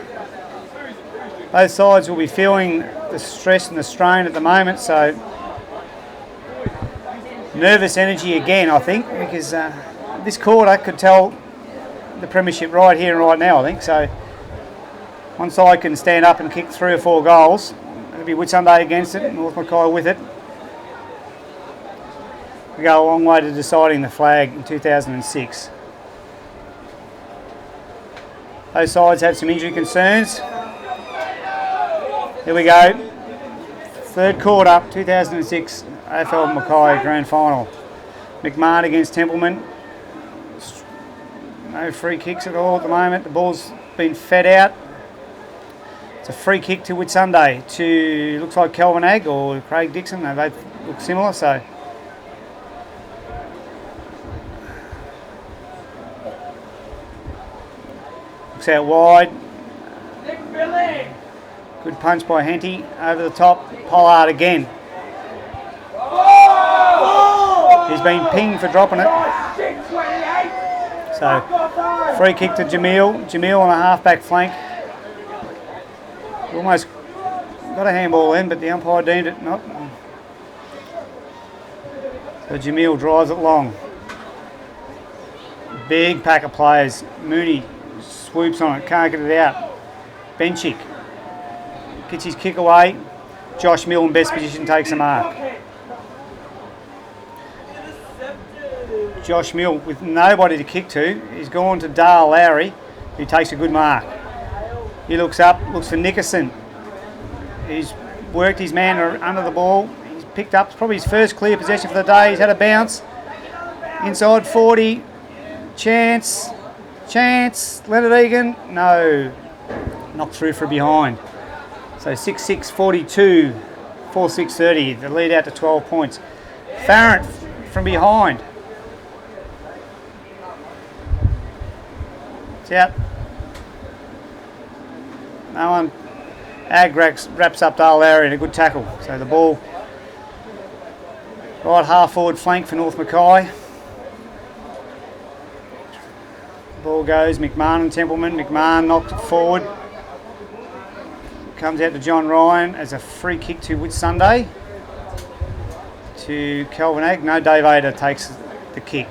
Both sides will be feeling the stress and the strain at the moment, so nervous energy again, I think, because this quarter could tell the Premiership right here and right now, I think. So one side can stand up and kick 3 or 4 goals. It'll be Whitsunday against it, North Mackay with it. We go a long way to deciding the flag in 2006. Both sides have some injury concerns. Here we go. Third quarter, 2006 AFL Mackay Grand Final. McMahon against Templeman. No free kicks at all at the moment. The ball's been fed out. It's a free kick to Whitsunday to, looks like Kelvin Agg or Craig Dixon. They both look similar, so. Looks out wide. Good punch by Henty over the top. Pollard again. He's been pinged for dropping it. So, free kick to Jamil. Jamil on a half-back flank. Almost got a handball in, but the umpire deemed it not. So Jamil drives it long. Big pack of players. Mooney swoops on it, can't get it out. Benchik gets his kick away. Josh Mill in best position takes a mark. Josh Mill with nobody to kick to. He's gone to Dale Lowry, who takes a good mark. He looks up, looks for Nickerson. He's worked his man under the ball. He's picked up probably his first clear possession for the day. He's had a bounce. Inside 40. Chance. Leonard Egan. No. Knocked through for behind. So 6-6-42, 4-6-30. The lead out to 12 points. Farrant from behind. It's out. No one. Ag wraps up Dale Lowry in a good tackle. So the ball right half forward flank for North Mackay. Ball goes McMahon and Templeman. McMahon knocked it forward. Comes out to John Ryan as a free kick to Whitsunday. To Kelvin Agg. No, Dave Ada takes the kick.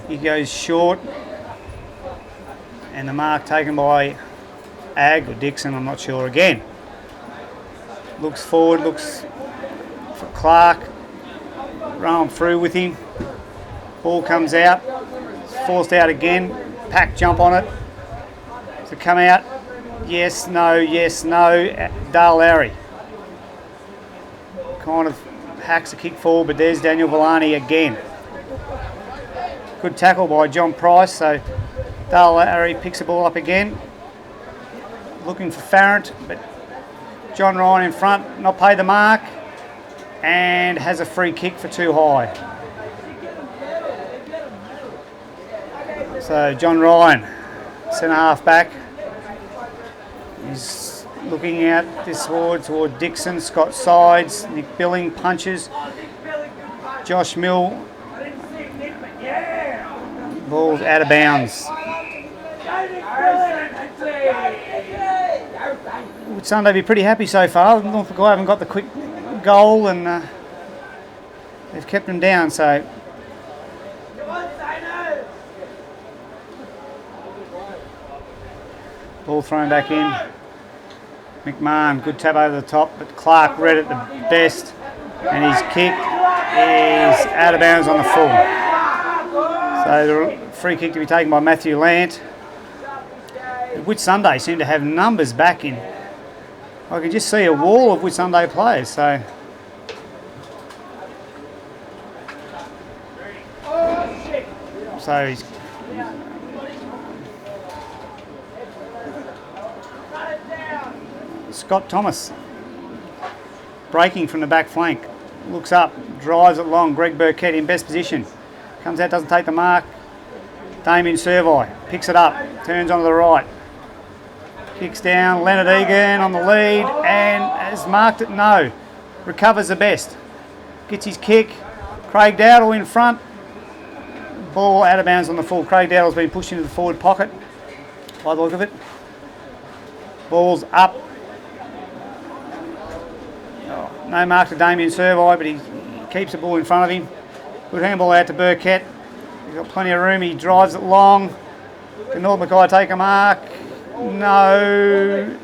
He goes short. And the mark taken by Agg or Dixon, I'm not sure again. Looks forward, looks for Clark. Rolling through with him. Ball comes out. Forced out again. Pack jump on it. To come out. Yes, no. Dale Lowry. Kind of hacks a kick forward, but there's Daniel Villani again. Good tackle by John Price, so Dale Lowry picks the ball up again. Looking for Farrant, but John Ryan in front, not paid the mark, and has a free kick for too high. So John Ryan, centre half back, he's looking out this toward Dixon. Scott sides, Nick Billing punches. Josh Mill, ball's out of bounds. Whitsunday be pretty happy so far. North Mackay haven't got the quick goal and they've kept them down. So ball thrown back in. McMahon, good tap over the top, but Clark read it the best, and his kick is out of bounds on the full. So the free kick to be taken by Matthew Lant. Whitsunday seem to have numbers back in. I can just see a wall of Whitsunday players. So he's Scott Thomas breaking from the back flank. Looks up, drives it long. Greg Burkett in best position. Comes out, doesn't take the mark. Damien Servie picks it up, turns onto the right. Kicks down, Leonard Egan on the lead and has marked it, no. Recovers the best. Gets his kick. Craig Dowdle in front. Ball out of bounds on the full. Craig Dowdle's been pushed into the forward pocket by the look of it. Ball's up. Oh, no mark to Damien Servie, but he keeps the ball in front of him. Good handball out to Burkett. He's got plenty of room. He drives it long. Can North Mackay take a mark? No.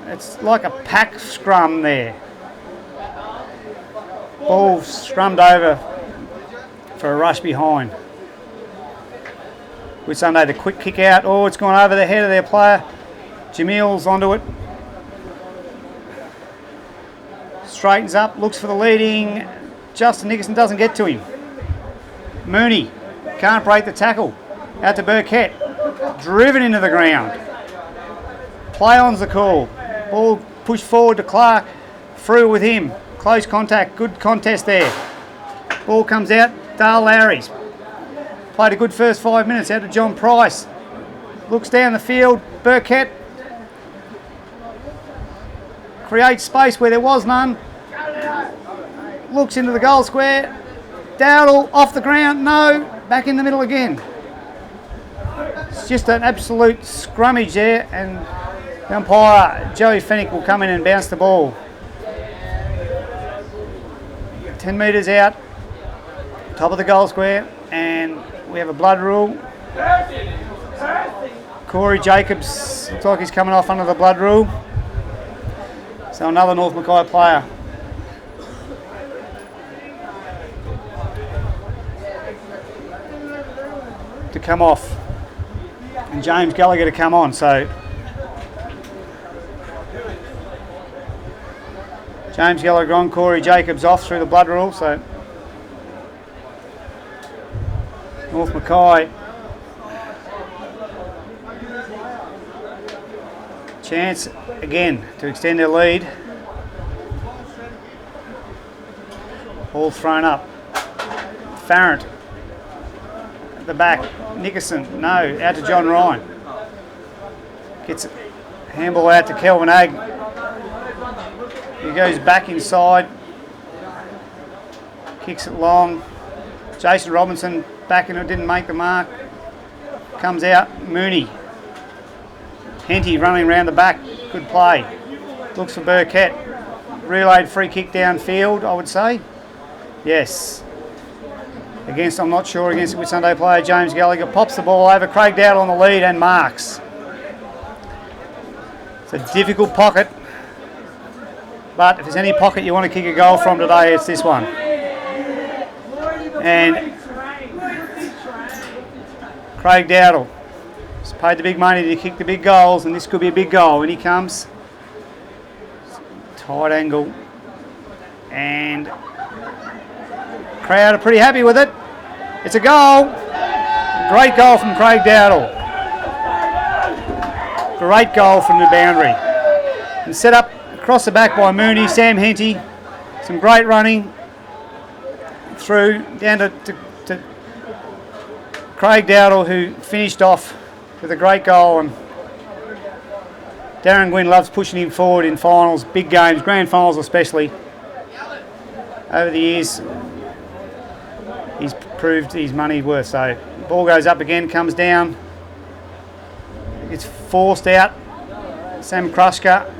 It's like a pack scrum there. Ball scrummed over for a rush behind. Whitsunday, the quick kick out. Oh, it's gone over the head of their player. Jamil's onto it. Straightens up, looks for the leading. Justin Nickerson doesn't get to him. Mooney can't break the tackle. Out to Burkett. Driven into the ground. Play on's the call. Ball pushed forward to Clark. Through with him. Close contact. Good contest there. Ball comes out. Dale Lowry's played a good first 5 minutes. Out to John Price. Looks down the field. Burkett creates space where there was none. Looks into the goal square. Dowdle off the ground. No. Back in the middle again. It's just an absolute scrummage there, and the umpire, Joey Fennick, will come in and bounce the ball. 10 metres out, top of the goal square, and we have a blood rule. Corey Jacobs looks like he's coming off under the blood rule. So another North Mackay player. To come off. And James Gallagher to come on, so James Gallagher on, Corey Jacobs off through the blood rule, so North Mackay chance again to extend their lead. Ball thrown up. Farrant at the back. Nickerson, no, out to John Ryan. Gets a handball out to Kelvin Agg. He goes back inside. Kicks it long. Jason Robinson back in it, didn't make the mark. Comes out, Mooney. Henty running around the back, good play. Looks for Burkett. Relayed free kick downfield, I would say. Yes. Against, I'm not sure, against the Whitsunday player James Gallagher. Pops the ball over, Craig Dowdle on the lead and marks. It's a difficult pocket, but if there's any pocket you want to kick a goal from today, it's this one. And Craig Dowdle has paid the big money to kick the big goals, and this could be a big goal. And he comes. Tight angle. And crowd are pretty happy with it. It's a goal. Great goal from Craig Dowdle. Great goal from the boundary. And set up across the back by Mooney, Sam Henty. Some great running through down to Craig Dowdle, who finished off with a great goal. And Darren Gwynn loves pushing him forward in finals, big games, grand finals especially. Over the years, he's proved his money worth. So ball goes up again, comes down. It's forced out. Sam Kruska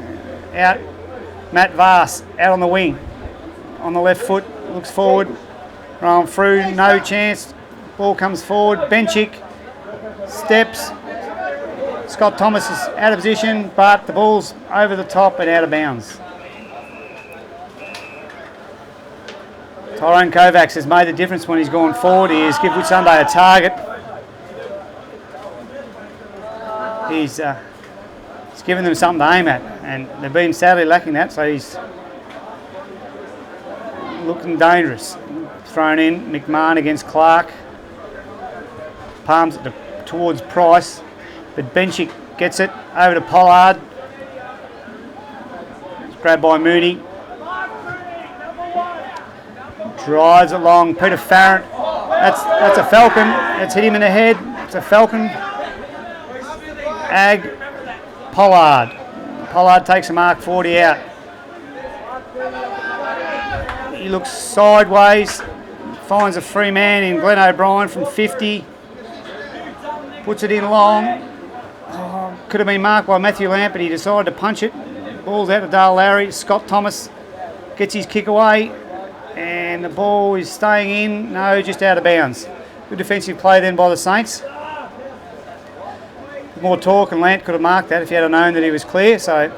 out. Matt Vass out on the wing. On the left foot, looks forward. Rolling through, no chance. Ball comes forward. Benchik steps. Scott Thomas is out of position, but the ball's over the top and out of bounds. Tyrone Kovacs has made the difference when he's gone forward. He has given Whitsunday a target. He's given them something to aim at, and they've been sadly lacking that, so he's looking dangerous. Thrown in, McMahon against Clark. Palms it towards Price, but Benchik gets it over to Pollard. It's grabbed by Mooney. Drives it long. Peter Farrant. That's a Falcon. It's hit him in the head. It's a Falcon. Pollard. Pollard takes a mark 40 out. He looks sideways. Finds a free man in Glenn O'Brien from 50. Puts it in long. Could have been marked by Matthew Lamp, but he decided to punch it. Ball's out to Dale Lowry. Scott Thomas gets his kick away. And the ball is staying in. No, just out of bounds. Good defensive play then by the Saints. More talk, and Lant could have marked that if he had known that he was clear. So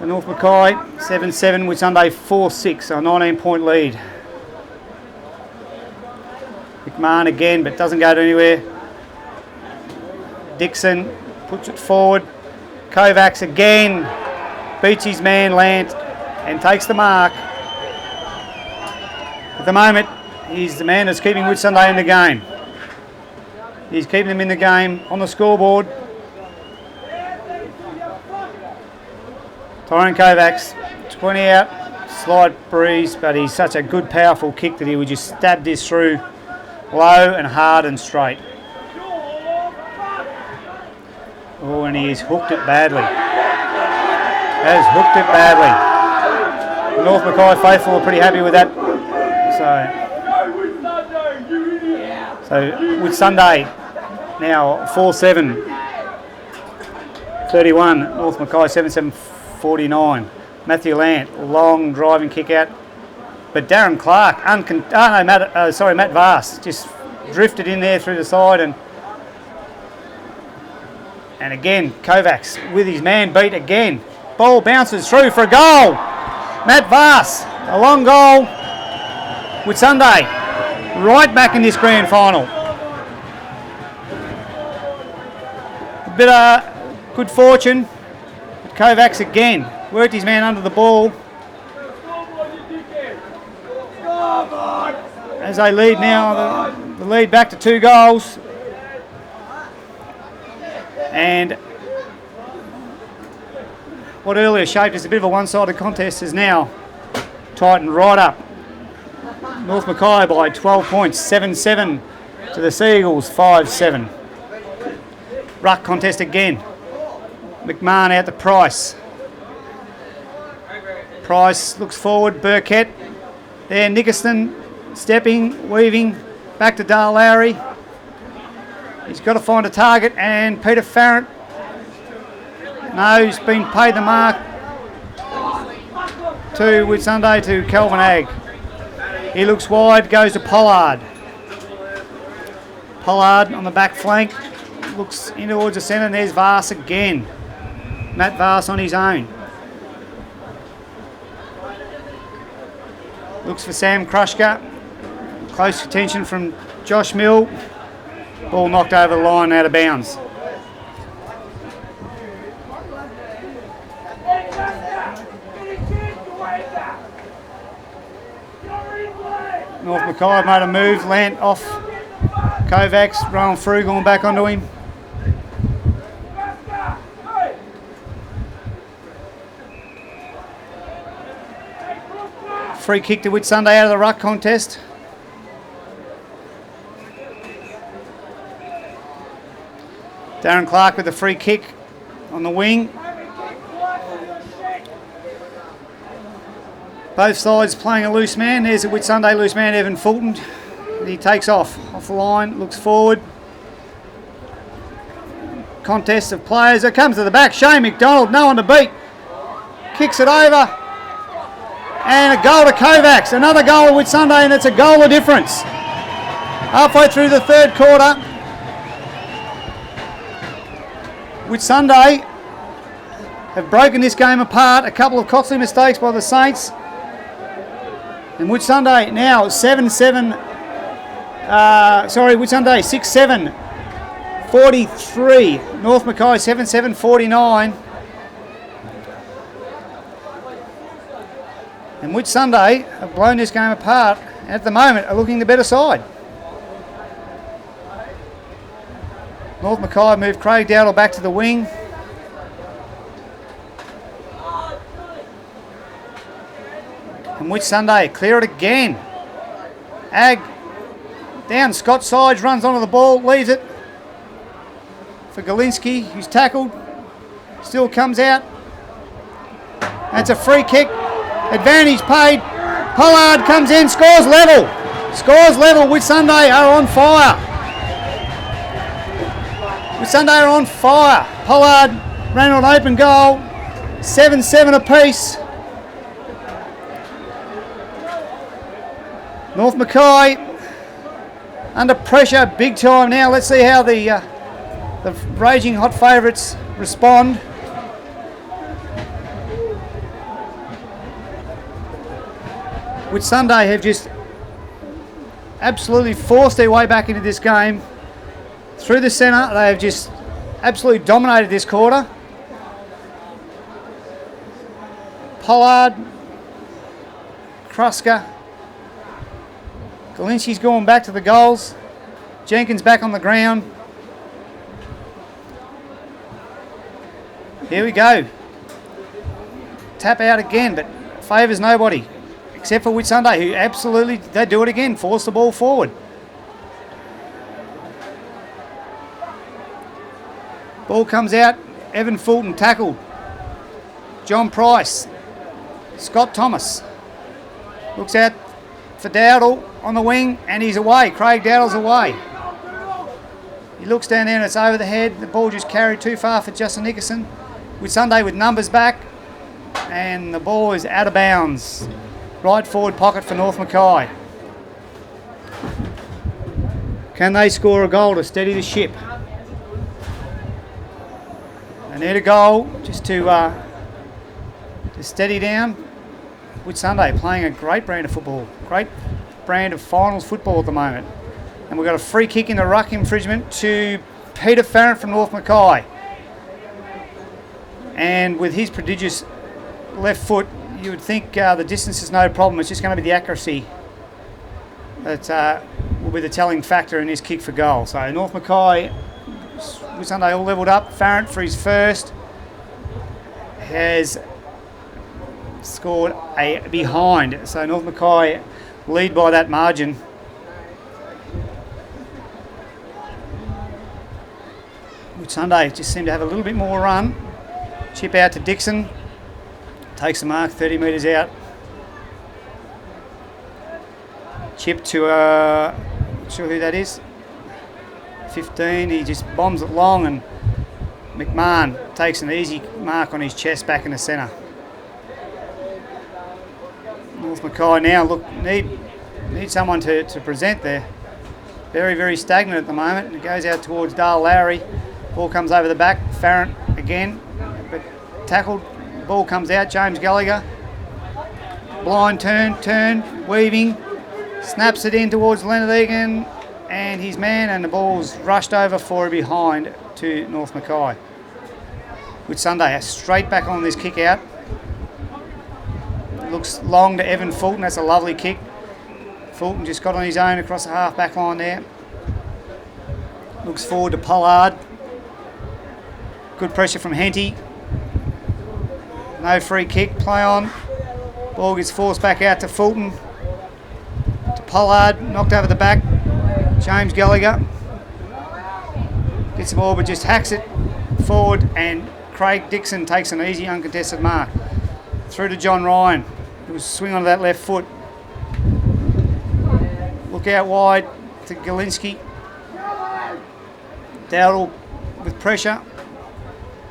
North Mackay 7-7 with Whitsunday 4-6, a 19-point lead. McMahon again, but doesn't go to anywhere. Dixon puts it forward. Kovacs again beats his man Lant and takes the mark. At the moment, he's the man that's keeping Whitsunday in the game. He's keeping them in the game on the scoreboard. Tyrone Kovacs, 20 out, slight breeze, but he's such a good, powerful kick that he would just stab this through low and hard and straight. Oh, and he has hooked it badly. Has hooked it badly. The North Mackay faithful are pretty happy with that. So Whitsunday now 4-7. 31. North Mackay 7-7-49. Matthew Lant, long driving kick out. But Darren Clark, Matt Vass just drifted in there through the side and again Kovacs with his man beat again. Ball bounces through for a goal. Matt Vass, a long goal. Whitsunday right back in this grand final. A bit of good fortune. But Kovacs again worked his man under the ball. As they lead now, the lead back to 2 goals. And what earlier shaped as a bit of a one-sided contest is now tightened right up. North Mackay by 12 points, 7-7 to the Sea Eagles, 5-7. Ruck contest again. McMahon out to Price. Price looks forward, Burkett. There, Nickerson stepping, weaving, back to Dale Lowry. He's got to find a target, and Peter Farrant. No, he's been paid the mark to Whitsunday to Kelvin Agg. He looks wide, goes to Pollard. Pollard on the back flank, looks in towards the centre, and there's Vass again. Matt Vass on his own. Looks for Sam Krushka. Close attention from Josh Mill. Ball knocked over the line, out of bounds. North Mackay made a move, Lant off Kovacs, rolling through, going back onto him. Free kick to Whitsunday out of the ruck contest. Darren Clark with the free kick on the wing. Both sides playing a loose man. There's a Whitsunday loose man, Evan Fulton. He takes off the line, looks forward. Contest of players. It comes to the back. Shane McDonald, no one to beat. Kicks it over. And a goal to Kovacs. Another goal to Whitsunday, and it's a goal of difference. Halfway through the third quarter, Whitsunday have broken this game apart. A couple of costly mistakes by the Saints. And Whitsunday now 7-7. Whitsunday 6-7. 43. North Mackay 7-7. 49. And Whitsunday have blown this game apart. And at the moment are looking the better side. North Mackay moved Craig Dowdle back to the wing. And Whitsunday clear it again. Ag down Scott sides, runs onto the ball, leaves it for Galinski, who's tackled. Still comes out. That's a free kick. Advantage paid. Pollard comes in, scores level. Scores level. Whitsunday are on fire. Whitsunday are on fire. Pollard ran on open goal. 7-7 apiece. North Mackay under pressure big time now. Let's see how the raging hot favourites respond. Whitsunday have just absolutely forced their way back into this game. Through the centre, they have just absolutely dominated this quarter. Pollard, Kruska, Galinski's going back to the goals. Jenkins back on the ground. Here we go. Tap out again, but favours nobody. Except for Whitsunday, who absolutely, they do it again, force the ball forward. Ball comes out, Evan Fulton tackled. John Price, Scott Thomas. Looks out for Dowdle on the wing, and he's away. Craig Dowdle's away. He looks down there and it's over the head. The ball just carried too far for Justin Nickerson. Whitsunday with numbers back, and the ball is out of bounds. Right forward pocket for North Mackay. Can they score a goal to steady the ship? They need a goal just to steady down. Whitsunday playing a great brand of football, great brand of finals football at the moment. And we've got a free kick in the ruck infringement to Peter Farrant from North Mackay. And with his prodigious left foot, you would think the distance is no problem. It's just going to be the accuracy that will be the telling factor in this kick for goal. So North Mackay, Whitsunday all levelled up. Farrant for his first has scored a behind. So North Mackay lead by that margin. Whitsunday just seem to have a little bit more run. Chip out to Dixon. Takes the mark 30 metres out. Chip to, not sure who that is. 15, he just bombs it long, and McMahon takes an easy mark on his chest back in the centre. North Mackay now need someone to present there. Very, very stagnant at the moment. And it goes out towards Dale Lowry. Ball comes over the back. Farrant again, but tackled. Ball comes out. James Gallagher. Blind turn, weaving. Snaps it in towards Leonard Egan and his man, and the ball's rushed over for a behind to North Mackay. Whitsunday straight back on this kick out. Looks long to Evan Fulton. That's a lovely kick. Fulton just got on his own across the half back line there. Looks forward to Pollard. Good pressure from Henty. No free kick. Play on. Ball gets forced back out to Fulton. To Pollard. Knocked over the back. James Gallagher. Gets the ball but just hacks it forward, and Craig Dixon takes an easy uncontested mark. Through to John Ryan. It was swing onto that left foot. Look out wide to Galinski. Dowdle with pressure.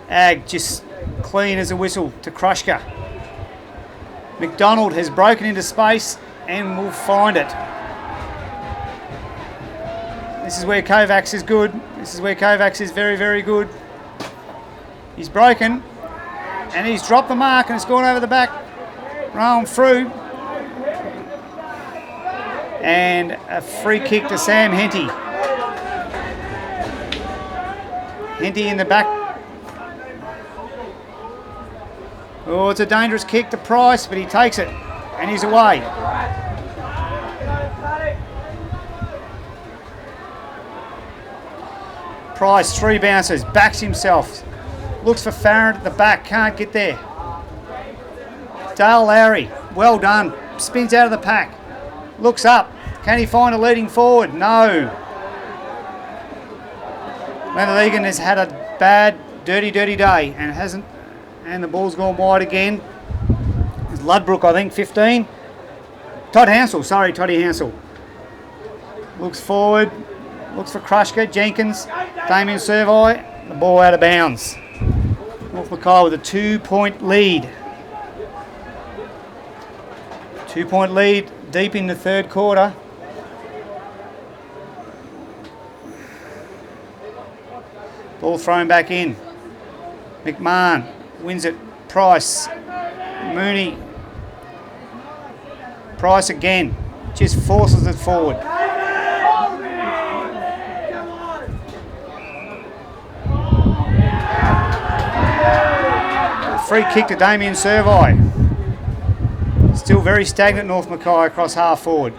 Ag just clean as a whistle to Kruska. McDonald has broken into space and will find it. This is where Kovacs is good. This is where Kovacs is very, very good. He's broken and he's dropped the mark and it's gone over the back. Rolling through. And a free kick to Sam Henty. Henty in the back. Oh, it's a dangerous kick to Price, but he takes it and he's away. Price, 3 bounces, backs himself. Looks for Farrant at the back, can't get there. Dale Lowry, well done. spins out of the pack. Looks up. Can he find a leading forward? No. Leonard Egan has had a bad, dirty day and hasn't. And the ball's gone wide again. It's Ludbrook, I think, 15. Toddy Hansel. Looks forward. Looks for Krushka. Jenkins. Damien Servie. The ball out of bounds. North Mackay with a 2-point lead. 2-point lead deep in the third quarter. Ball thrown back in. McMahon wins it. Price. Mooney. Price again. Just forces it forward. Free kick to Damien Servie. Still very stagnant North Mackay across half forward.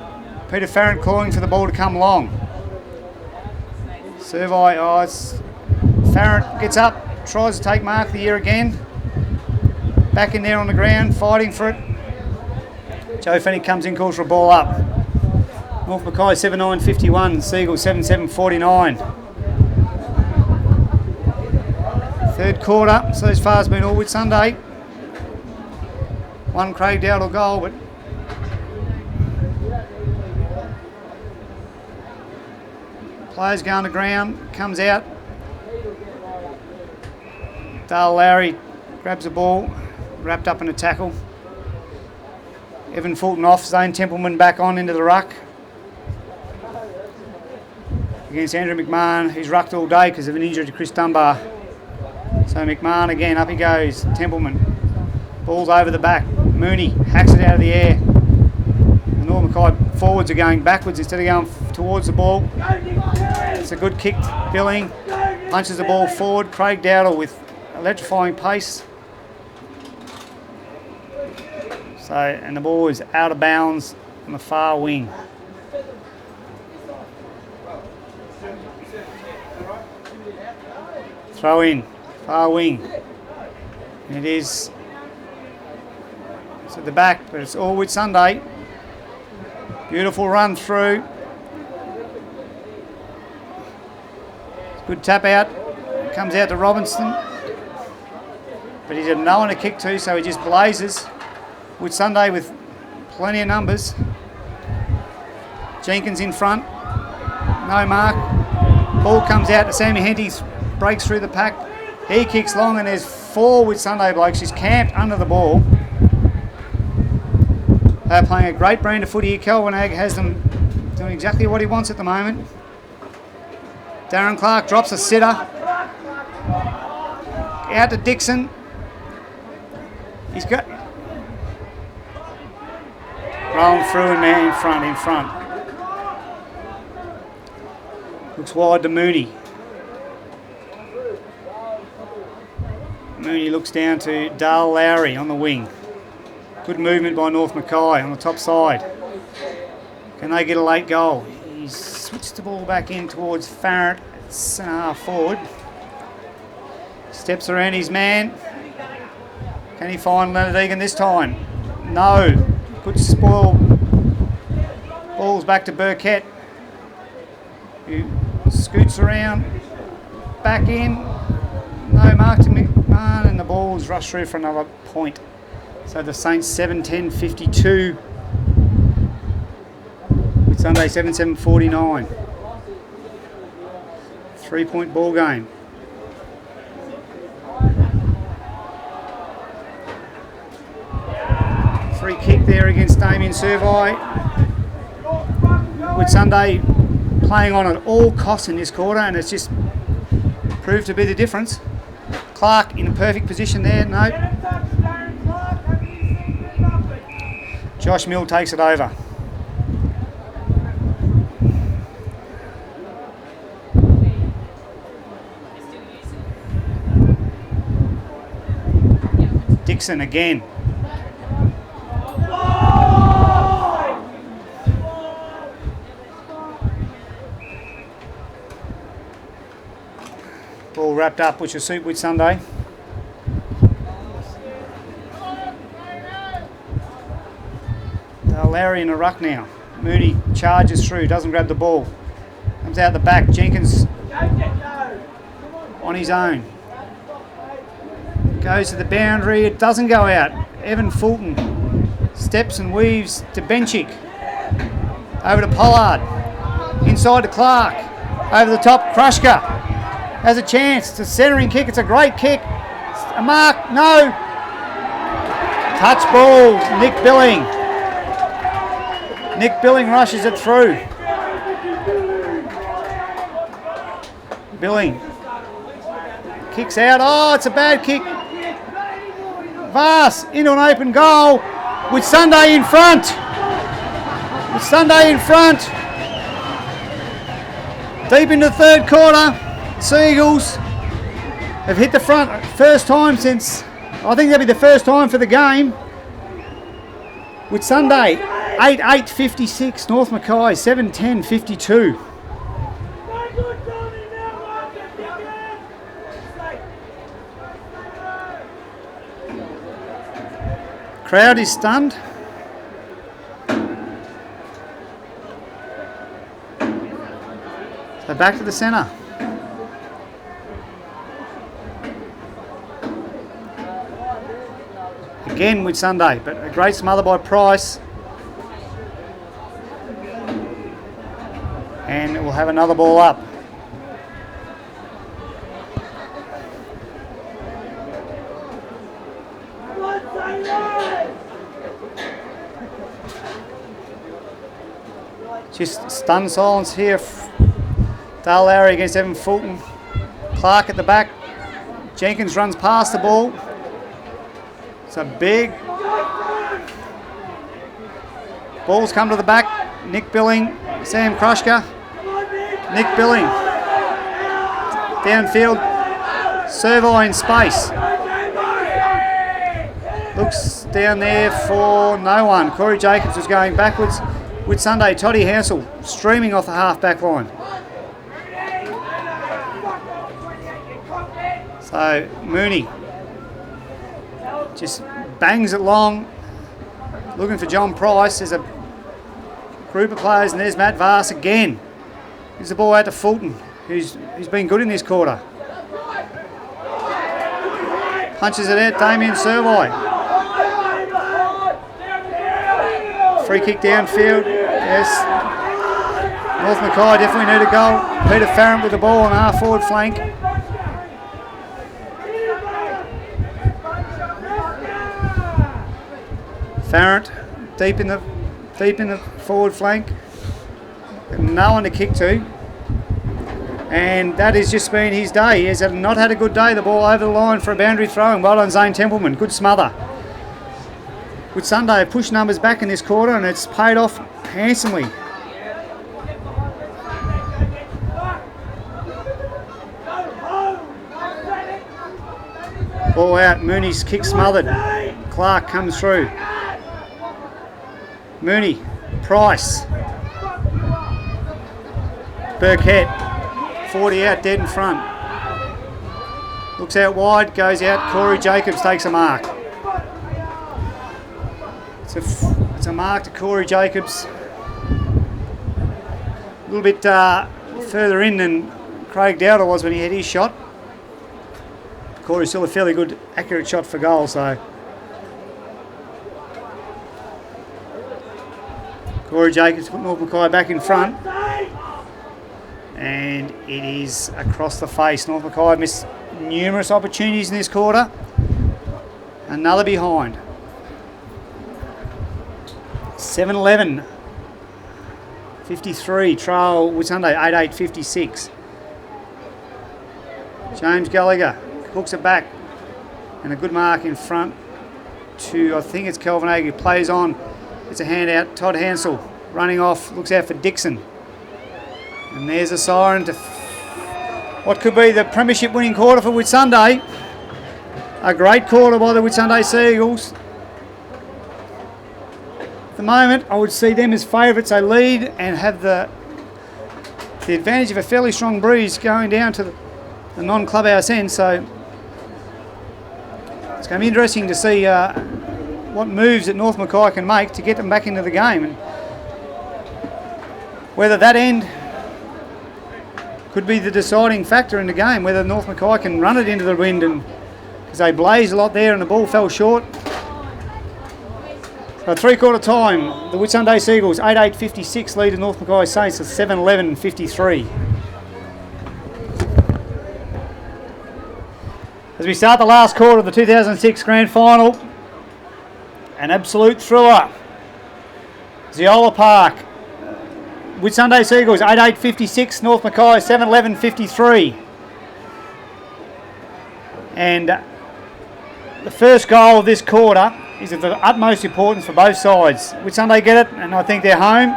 Peter Farrant calling for the ball to come long. Servie, Farrant gets up, tries to take mark of the year again. Back in there on the ground, fighting for it. Joe Fennick comes in, calls for a ball up. North Mackay 7-9-51, Seagulls 7-7-49. Third quarter, so far has been all Whitsunday. One Craig Dowdle goal, but players go on the ground, comes out. Dale Lowry grabs the ball, wrapped up in a tackle. Evan Fulton off, Zane Templeman back on into the ruck. Against Andrew McMahon, who's rucked all day because of an injury to Chris Dunbar. So McMahon again, up he goes, Templeman. Ball's over the back. Mooney hacks it out of the air. The North Mackay forwards are going backwards instead of going towards the ball. It's a good kick. Billing punches the ball forward. Craig Dowdle with electrifying pace. So, and the ball is out of bounds on the far wing. Throw in, far wing. And it is. It's at the back, but it's all Whitsunday. Beautiful run through. Good tap out. Comes out to Robinson. But he's got no one to kick to, so he just blazes. Whitsunday with plenty of numbers. Jenkins in front. No mark. Ball comes out to Sammy Henty. Breaks through the pack. He kicks long, and there's 4 Whitsunday blokes just camped under the ball. They're playing a great brand of footy here. Kelvin Ag has them doing exactly what he wants at the moment. Darren Clark drops a sitter. Out to Dixon. He's got... Rolling through and man in front. Looks wide to Mooney. Mooney looks down to Dale Lowry on the wing. Good movement by North Mackay on the top side. Can they get a late goal? He's switched the ball back in towards Farrant. It's forward. Steps around his man. Can he find Leonard Egan this time? No. Good spoil. Ball's back to Burkett, who scoots around. Back in. No mark to McMahon, and the ball's rushed through for another point. So the Saints 7-10-52. Whitsunday 7-7-49. 3-point ball game. Free kick there against Damien Servie. Whitsunday playing on at all costs in this quarter, and it's just proved to be the difference. Clark in a perfect position there. No. Josh Mill takes it over. Dixon again. Ball wrapped up, which will suit Whitsunday. Larry in a ruck now. Mooney charges through, doesn't grab the ball. Comes out the back. Jenkins on his own. Goes to the boundary. It doesn't go out. Evan Fulton steps and weaves to Benchik. Over to Pollard. Inside to Clark. Over the top, Krushka has a chance. It's a centering kick. It's a great kick. A mark. No. Touch ball. Nick Billing. Nick Billing rushes it through. Billing kicks out. Oh, it's a bad kick. Vass into an open goal. Whitsunday in front. Whitsunday in front. Deep into the third quarter. Sea Eagles have hit the front first time since, I think that'll be the first time for the game. Whitsunday 8-8-56. North Mackay 7-10-52. Crowd is stunned. So back to the centre. Again Whitsunday, but a great smother by Price. And we'll have another ball up. Just stunned silence here. Dale Lowry against Evan Fulton. Clark at the back. Jenkins runs past the ball. It's a big... Balls come to the back. Nick Billing, Sam Krushka. Nick Billing. Downfield. Servo in space. Looks down there for no one. Corey Jacobs was going backwards. Whitsunday, Toddy Hansel streaming off the half-back line. So Mooney just bangs it long, looking for John Price. There's a group of players, and there's Matt Vass again. Gives the ball out to Fulton, who's been good in this quarter. Punches it out, Damien Servi. Free kick downfield, yes. North Mackay definitely need a goal. Peter Farrant with the ball on our forward flank. Farrant deep in the forward flank. No one to kick to. And that has just been his day. He has not had a good day. The ball over the line for a boundary throw. And well done, Zane Templeman. Good smother. Whitsunday push numbers back in this quarter, and it's paid off handsomely. Ball out. Mooney's kick smothered. Clark comes through. Mooney. Price. Burkett. 40 out, dead in front. Looks out wide, goes out. Corey Jacobs takes a mark. It's a mark to Corey Jacobs. A little bit further in than Craig Dowder was when he had his shot. Corey's still a fairly good, accurate shot for goal, so. Corey Jacobs put North Mackay back in front. And it is across the face. North Mackay missed numerous opportunities in this quarter. Another behind. 7-11. 53. Trail Whitsunday 8-8-56. James Gallagher hooks it back. And a good mark in front to, I think it's Kelvin Aggie. Plays on. It's a hand out. Todd Hansel running off. Looks out for Dixon. And there's a siren to what could be the Premiership winning quarter for Whitsunday. A great quarter by the Whitsunday Sea Eagles. At the moment, I would see them as favourites. They lead and have the advantage of a fairly strong breeze going down to the non-clubhouse end. So it's going to be interesting to see what moves that North Mackay can make to get them back into the game. And whether that end could be the deciding factor in the game, whether North Mackay can run it into the wind, and because they blazed a lot there and the ball fell short. So 3/4 time, the Whitsunday Sea Eagles 8-8-56 lead to North Mackay Saints at 7-11-53. As we start the last quarter of the 2006 Grand Final, an absolute thriller. Zeola Park, Whitsunday Sea Eagles 8-8-56, North Mackay 7-11-53. And the first goal of this quarter is of the utmost importance for both sides. Whitsunday get it, and I think they're home.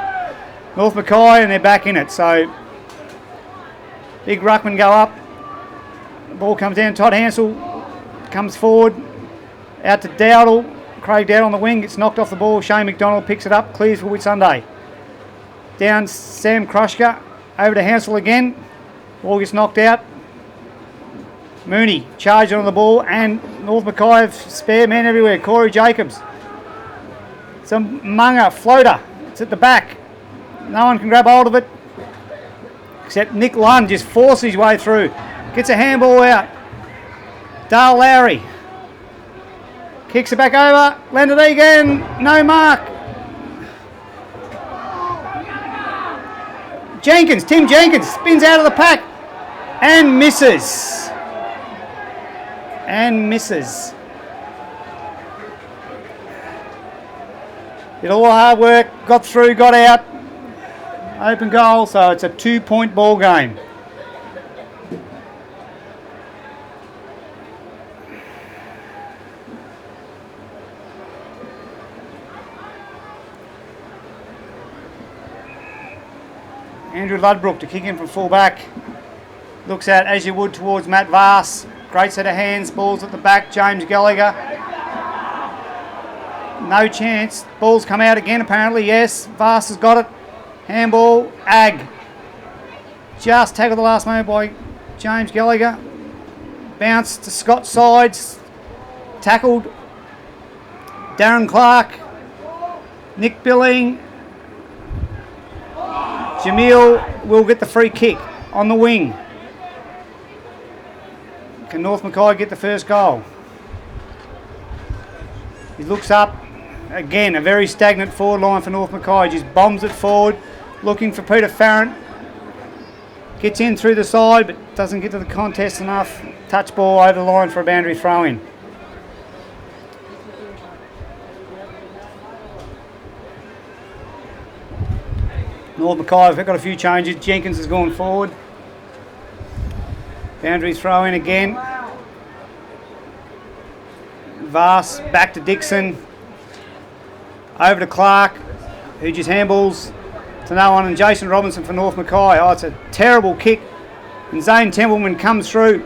North Mackay, and they're back in it. So big ruckman go up. The ball comes down. Todd Hansel comes forward. Out to Dowdle. Craig Dowdle on the wing. Gets knocked off the ball. Shane McDonald picks it up. Clears for Whitsunday. Down Sam Krushka. Over to Hansel again. Ball gets knocked out. Mooney charged on the ball, and North Mackay have spare men everywhere. Corey Jacobs. Some Munga floater. It's at the back. No one can grab hold of it except Nick Lund. Just forces his way through. Gets a handball out. Dale Lowry kicks it back over. Leonard Egan. No mark. Jenkins. Tim Jenkins spins out of the pack and misses. And misses. Did all the hard work, got through, got out. Open goal, so it's a 2-point ball game. Andrew Ludbrook to kick in from full back. Looks out as you would towards Matt Vass. Great set of hands, balls at the back, James Gallagher. No chance. Ball's come out again apparently, yes. Vass has got it. Handball, Ag. Just tackled the last moment by James Gallagher. Bounce to Scott Sides. Tackled. Darren Clark. Nick Billing. Jamil will get the free kick on the wing. Can North Mackay get the first goal? He looks up. Again, a very stagnant forward line for North Mackay. Just bombs it forward. Looking for Peter Farrant. Gets in through the side, but doesn't get to the contest enough. Touch ball over the line for a boundary throw in. North Mackay have got a few changes. Jenkins has gone forward. Boundary throw in again. Vass back to Dixon. Over to Clark, who just handballs to no one, and Jason Robinson for North Mackay. Oh, it's a terrible kick. And Zane Templeman comes through.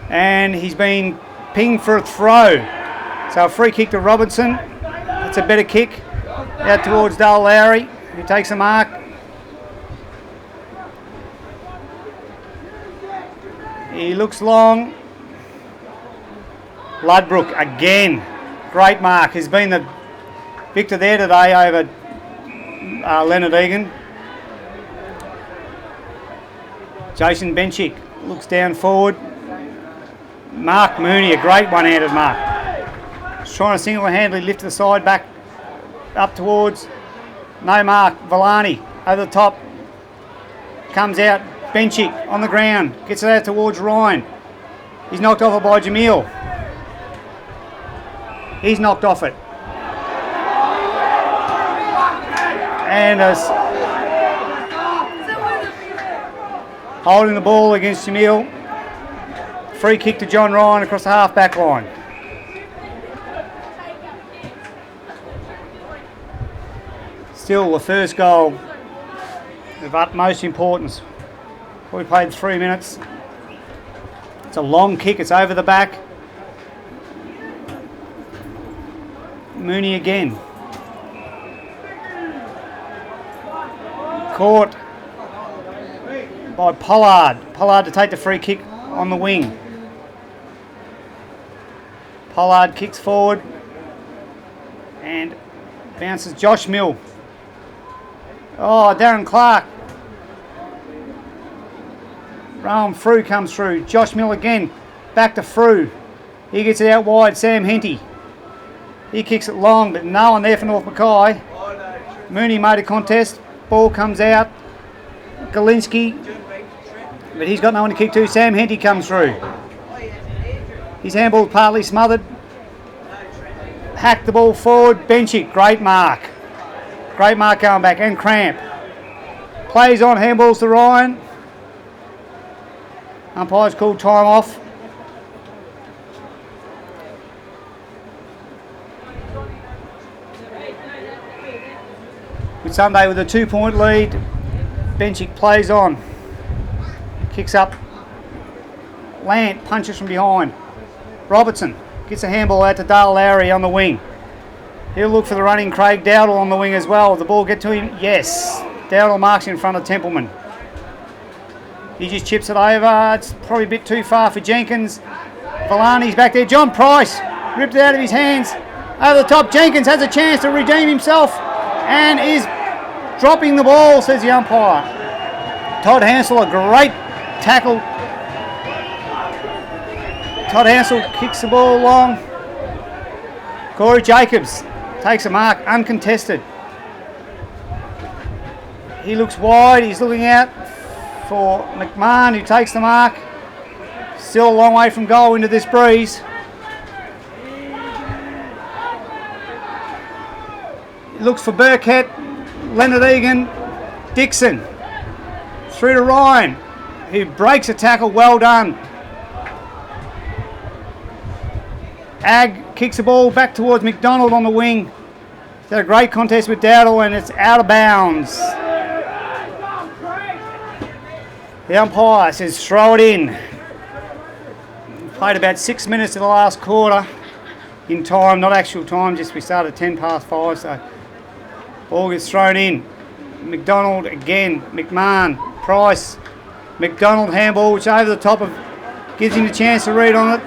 And he's been pinged for a throw. So a free kick to Robinson. That's a better kick. Out towards Dale Lowry, who takes a mark. He looks long. Ludbrook again. Great mark. Has been the victor there today over Leonard Egan. Jason Benchick looks down forward. Mark Mooney, a great one-handed mark. He's trying to single-handedly lift the side back up towards. No mark. Villani over the top. Comes out. Benchick on the ground. Gets it out towards Ryan. He's knocked off it by Jamil. He's knocked off it. And holding the ball against Jamil. Free kick to John Ryan across the half-back line. Still the first goal of utmost importance. We played 3 minutes. It's a long kick. It's over the back. Mooney again. Caught by Pollard. Pollard to take the free kick on the wing. Pollard kicks forward and bounces Josh Mill. Oh, Darren Clark. Rowan Frew comes through. Josh Mill again. Back to Frew. He gets it out wide. Sam Henty. He kicks it long, but no one there for North Mackay. Mooney made a contest. Ball comes out. Galinsky. But he's got no one to kick to. Sam Henty comes through. His handball partly smothered. Hacked the ball forward. Benchick. Great mark. Great mark going back. And Cramp. Plays on. Handballs to Ryan. Umpires called time off. Whitsunday with a 2-point lead. Benchick plays on. Kicks up. Lant punches from behind. Robertson gets a handball out to Dale Lowry on the wing. He'll look for the running Craig Dowdle on the wing as well. Will the ball get to him? Yes. Dowdle marks in front of Templeman. He just chips it over. It's probably a bit too far for Jenkins. Villani's back there. John Price ripped it out of his hands. Over the top. Jenkins has a chance to redeem himself and is dropping the ball, says the umpire. Todd Hansel, a great tackle. Todd Hansel kicks the ball long. Corey Jacobs takes a mark, uncontested. He looks wide. He's looking out for McMahon, who takes the mark. Still a long way from goal into this breeze. He looks for Burkett, Leonard Egan, Dixon. Through to Ryan, who breaks a tackle. Well done. Ag kicks the ball back towards McDonald on the wing. He's had a great contest with Dowdle and it's out of bounds. The umpire says throw it in. Played about 6 minutes in the last quarter in time, not actual time, just we started 5:10, so ball gets thrown in. McDonald again, McMahon, Price, McDonald handball, which over the top of, gives him the chance to read on it.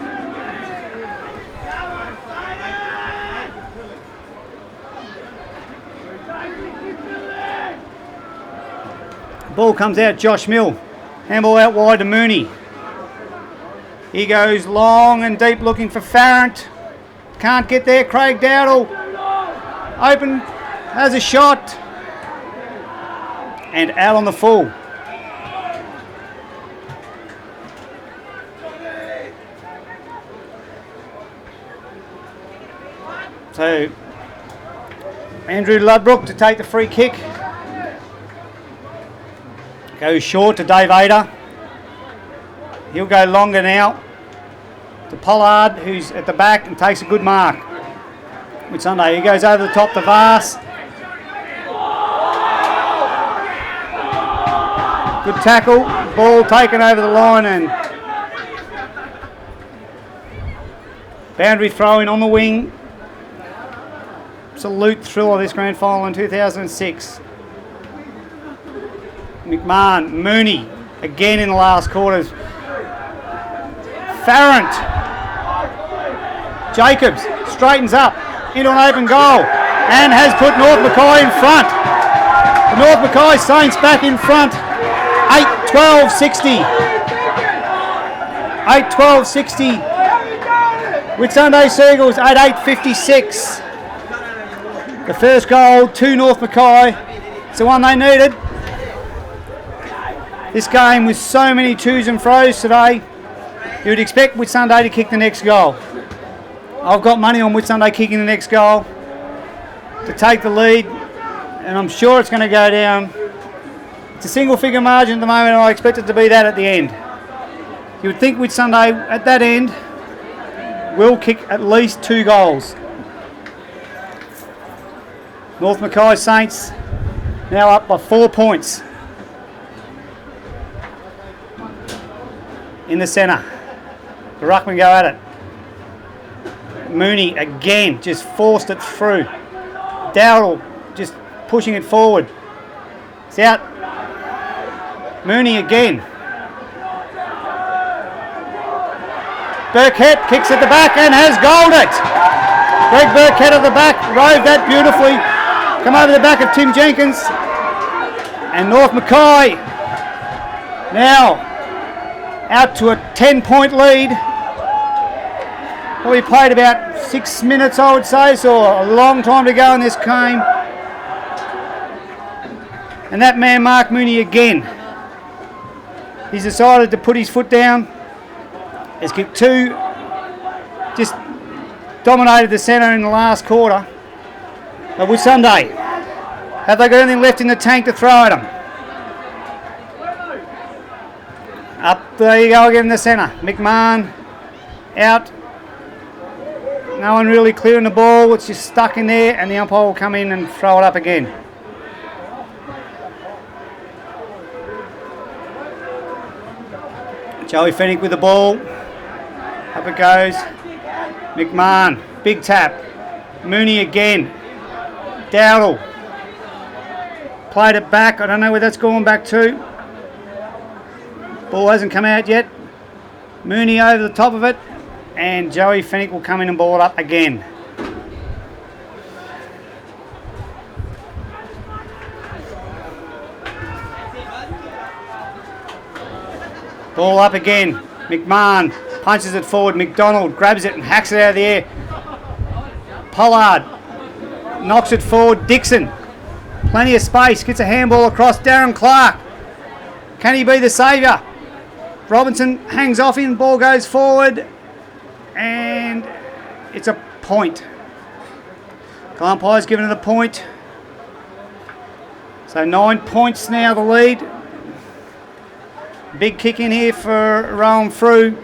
Ball comes out, Josh Mill. Handball out wide to Mooney. He goes long and deep looking for Farrant. Can't get there. Craig Dowdle. Open. Has a shot. And out on the full. So, Andrew Ludbrook to take the free kick. Goes short to Dave Ada. He'll go longer now to Pollard, who's at the back and takes a good mark. Whitsunday, he goes over the top to Vass. Good tackle, ball taken over the line and boundary throw-in on the wing. Absolute thrill of this grand final in 2006. McMahon, Mooney, again in the last quarters. Farrant. Jacobs straightens up into an open goal and has put North Mackay in front. The North Mackay Saints back in front. 8-12-60. 8-12-60. Whitsunday Sea Eagles 8-8-56. The first goal to North Mackay. It's the one they needed. This game with so many twos and fro's today, you would expect Whitsunday to kick the next goal. I've got money on Whitsunday kicking the next goal to take the lead, and I'm sure it's going to go down. It's a single figure margin at the moment, and I expect it to be that at the end. You would think Whitsunday at that end will kick at least 2 goals. North Mackay Saints now up by 4 points. In the centre, the ruckman go at it. Mooney again just forced it through. Dowdle just pushing it forward. It's out. Mooney again. Burkett kicks at the back and has goaled it. Greg Burkett at the back, rode that beautifully. Come over the back of Tim Jenkins. And North Mackay now out to a 10-point lead. Probably played about 6 minutes, I would say, so a long time to go in this game. And that man, Mark Mooney, again. He's decided to put his foot down. Has kicked 2. Just dominated the centre in the last quarter. But Whitsunday, have they got anything left in the tank to throw at them? Up, there you go again in the centre. McMahon out. No one really clearing the ball. It's just stuck in there, and the umpire will come in and throw it up again. Joey Fennick with the ball. Up it goes. McMahon, big tap. Mooney again. Dowdle. Played it back. I don't know where that's going back to. Ball hasn't come out yet. Mooney over the top of it. And Joey Fennick will come in and ball it up again. Ball up again. McMahon punches it forward. McDonald grabs it and hacks it out of the air. Pollard knocks it forward. Dixon. Plenty of space. Gets a handball across. Darren Clark. Can he be the saviour? Robinson hangs off him. Ball goes forward. And it's a point. Umpire's given it a point. So 9 points now, the lead. Big kick in here for Rowan Frew.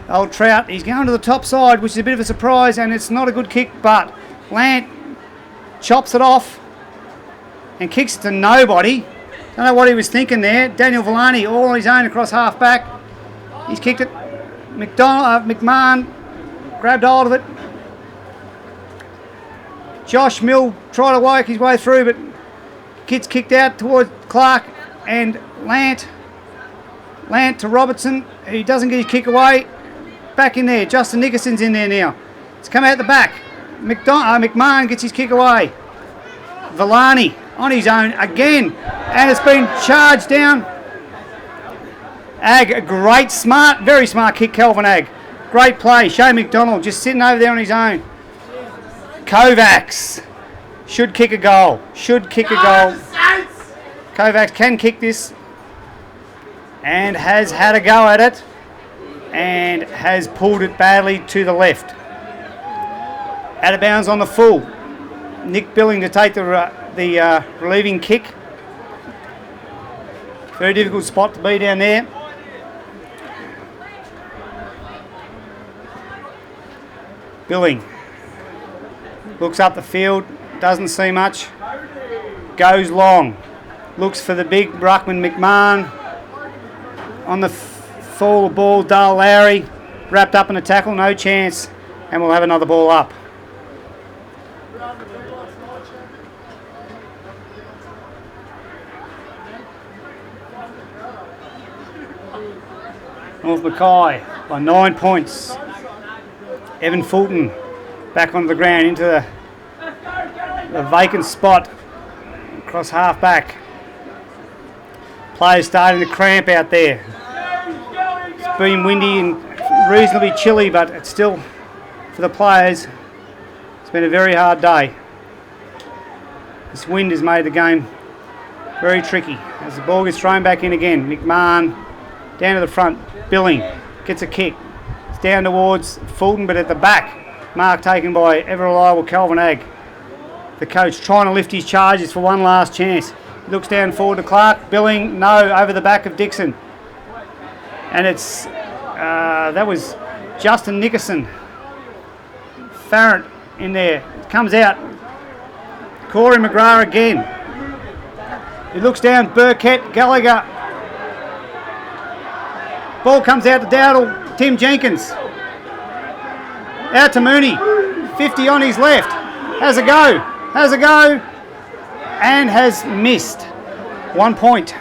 Old Trout, he's going to the top side, which is a bit of a surprise, and it's not a good kick, but Lant chops it off and kicks it to nobody. Don't know what he was thinking there. Daniel Villani all on his own across half back. He's kicked it. McMahon grabbed hold of it. Josh Mill tried to work his way through, but kid's kicked out towards Clark and Lant. Lant to Robertson, who doesn't get his kick away. Back in there. Justin Nickerson's in there now. It's come out the back. McMahon gets his kick away. Villani on his own again, and it's been charged down. Ag, a great, smart, very smart kick, Kelvin Ag. Great play. Shane McDonald just sitting over there on his own. Kovacs should kick a goal. Should kick a goal. Kovacs can kick this and has had a go at it and has pulled it badly to the left. Out of bounds on the full. Nick Billing to take the relieving kick. Very difficult spot to be down there. Billing looks up the field, doesn't see much, goes long, looks for the big ruckman McMahon. On the fall of ball, Dale Lowry wrapped up in a tackle, no chance, and we'll have another ball up. North Mackay by 9 points. Evan Fulton back onto the ground into the vacant spot across half back. Players starting to cramp out there. It's been windy and reasonably chilly, but it's still, for the players, it's been a very hard day. This wind has made the game very tricky. As the ball gets thrown back in again, McMahon down to the front. Billing gets a kick. It's down towards Fulton, but at the back, mark taken by ever reliable Calvin Ag. The coach trying to lift his charges for one last chance. He looks down forward to Clark. Billing, no, over the back of Dixon. And it's, that was Justin Nickerson. Farrant in there. It comes out. Corey McGrath again. He looks down, Burkett, Gallagher. Ball comes out to Dowdle, Tim Jenkins. Out to Mooney, 50 on his left. Has a go, and has missed. 1 point.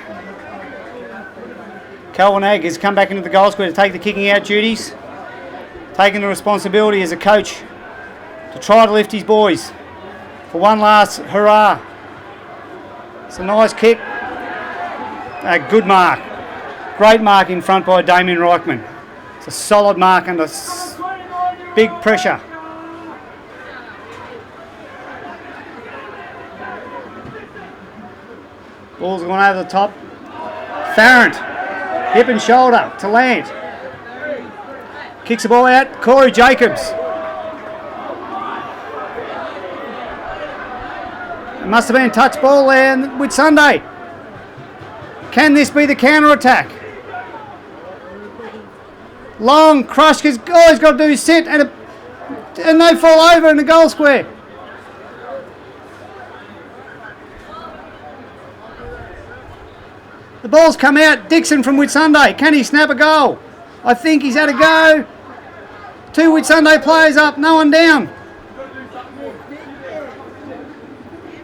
Calvin Agg has come back into the goal square to take the kicking out duties, taking the responsibility as a coach to try to lift his boys for one last hurrah. It's a nice kick. A good mark. Great mark in front by Damien Reichman. It's a solid mark under big pressure. Ball's gone over the top. Farrant, hip and shoulder to land. Kicks the ball out. Corey Jacobs. It must have been a touch ball there Whitsunday. Can this be the counter attack? Long, Krushka's all he's got to do is sit and they fall over in the goal square. The ball's come out. Dixon from Whitsunday. Can he snap a goal? I think he's had a go. 2 Whitsunday players up, no one down.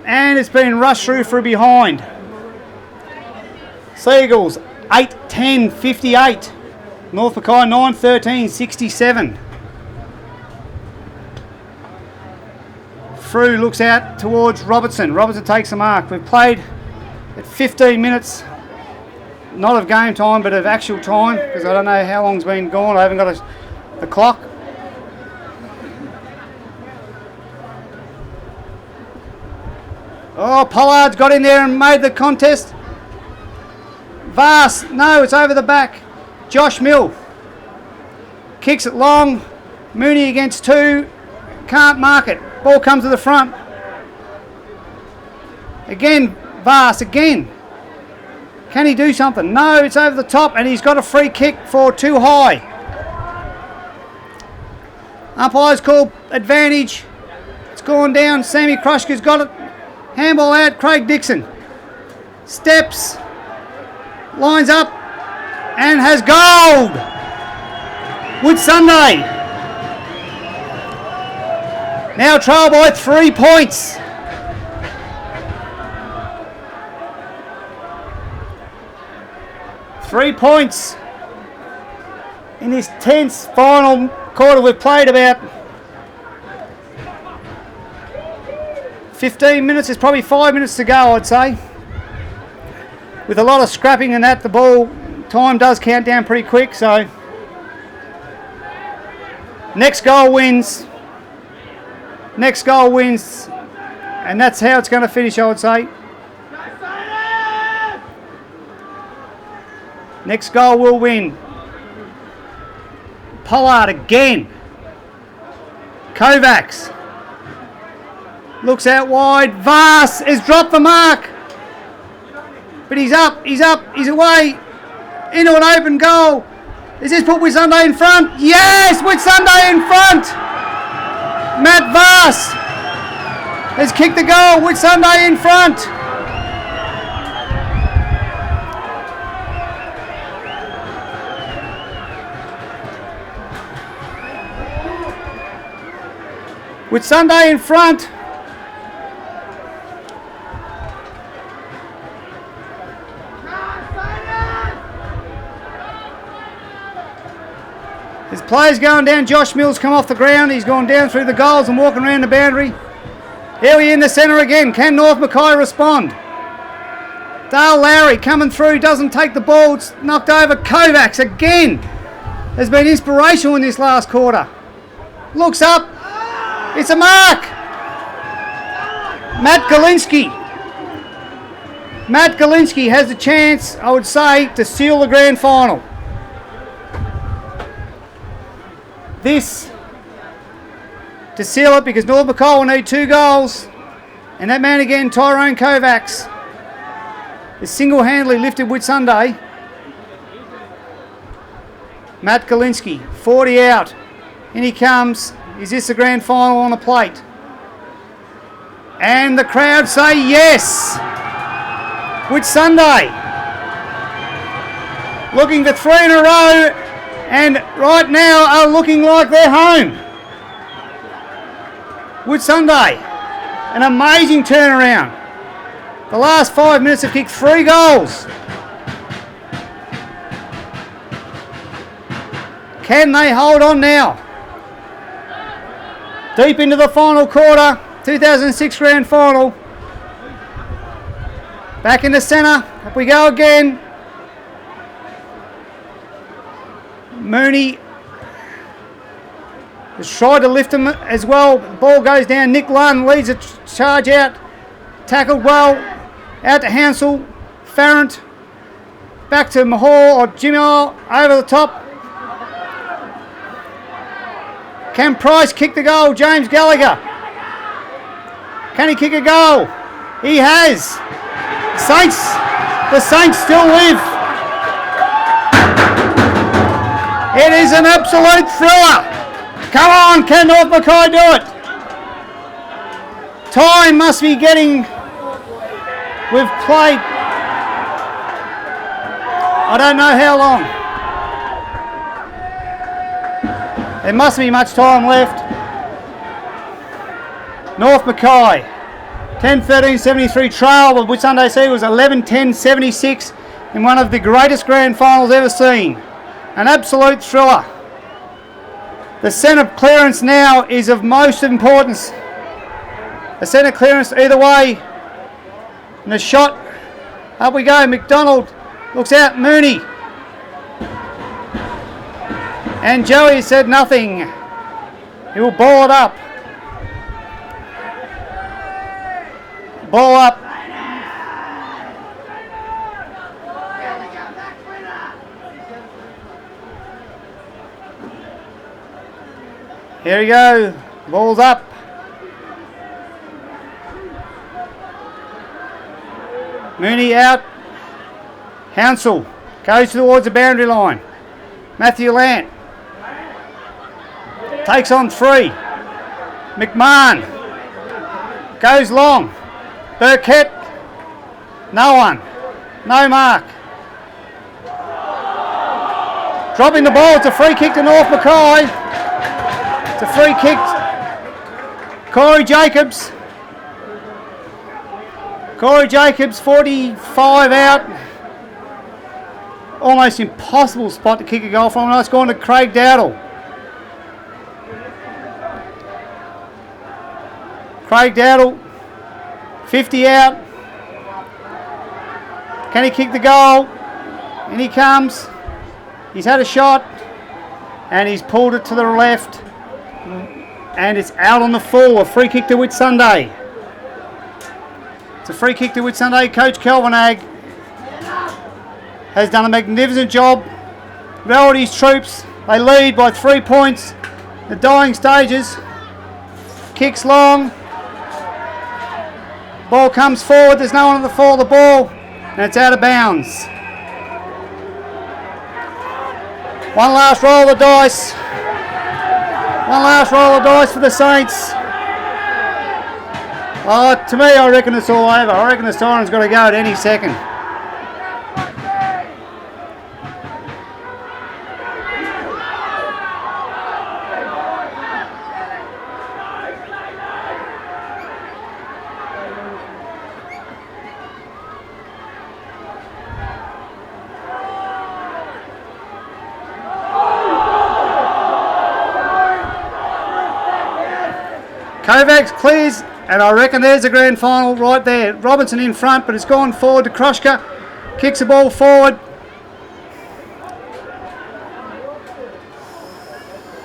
And it's been rushed through for a behind. Sea Eagles 8-10, 58. North Mackay 9-13, 67. Frew looks out towards Robertson. Robertson takes the mark. We've played at 15 minutes, not of game time, but of actual time, because I don't know how long's been gone. I haven't got a clock. Oh, Pollard's got in there and made the contest. Vass, no, it's over the back. Josh Mill kicks it long. Mooney against 2, can't mark it. Ball comes to the front. Again, Vass, again. Can he do something? No, it's over the top and he's got a free kick for too high. Umpire's called advantage. It's gone down. Sammy Krushka's got it. Handball out, Craig Dixon. Steps, lines up, and has gold! Whitsunday. Now trail by 3 points. Three points in this tense final quarter. We've played about 15 minutes. There's probably 5 minutes to go, I'd say. With a lot of scrapping and that, the ball time does count down pretty quick. So next goal wins. Next goal wins. And that's how it's going to finish, I would say. Next goal will win. Pollard again. Kovacs. Looks out wide. Vass has dropped the mark. But he's up, he's away. Into an open goal. Does this put Whitsunday in front? Yes, Whitsunday in front. Matt Vass has kicked the goal. Whitsunday in front. Whitsunday in front. His players going down. Josh Mills come off the ground. He's gone down through the goals and walking around the boundary. Here we in the centre again. Can North Mackay respond? Dale Lowry coming through. Doesn't take the ball. It's knocked over. Kovacs again has been inspirational in this last quarter. Looks up. It's a mark. Matt Galinsky. Matt Galinsky has the chance, I would say, to seal the grand final. This to seal it, because North Mackay will need 2 goals. And that man again, Tyrone Kovacs, has single-handedly lifted Whitsunday. Matt Galinsky, 40 out. In he comes. Is this the grand final on the plate? And the crowd say yes. Whitsunday looking for 3 in a row, and right now are looking like they're home. Whitsunday, an amazing turnaround. The last 5 minutes have kicked 3 goals. Can they hold on now? Deep into the final quarter, 2006 grand final. Back in the centre, up we go again. Mooney has tried to lift him as well. The ball goes down. Nick Lunn leads a charge out. Tackled well. Out to Hansel. Farrant. Back to Mahal or Jimmy over the top. Can Price kick the goal? James Gallagher. Can he kick a goal? He has. The Saints still live. It is an absolute thriller. Come on, can North Mackay do it? Time must be getting. We've played. I don't know how long. There mustn't be much time left. North Mackay, 10-13-73 trail with Whitsunday Sea Eagles 11-10-76 in one of the greatest grand finals ever seen. An absolute thriller. The centre clearance now is of most importance. The centre clearance either way. And the shot, up we go. McDonald looks out. Mooney. And Joey said nothing. He will ball it up. Ball up. Here we go. Ball's up. Mooney out. Hansel goes towards the boundary line. Matthew Lant takes on 3. McMahon goes long. Burkett. No one. No mark. Dropping the ball. It's a free kick to North Mackay. It's a free kick. Corey Jacobs. Corey Jacobs, 45 out. Almost impossible spot to kick a goal from. Now it's gone to Craig Dowdle. Craig Dowdle, 50 out. Can he kick the goal? In he comes. He's had a shot. And he's pulled it to the left. And it's out on the full. A free kick to Whitsunday. It's a free kick to Whitsunday. Coach Kelvin Agg has done a magnificent job. Rallied his troops. They lead by 3 points. The dying stages. Kicks long. Ball comes forward. There's no one on the fall of the ball. And it's out of bounds. One last roll of the dice. One last roll of the dice for the Saints. To me, I reckon it's all over. I reckon the siren's got to go at any second. Kovacs clears, and I reckon there's a grand final right there. Robinson in front, but it's gone forward to Kroshka. Kicks the ball forward.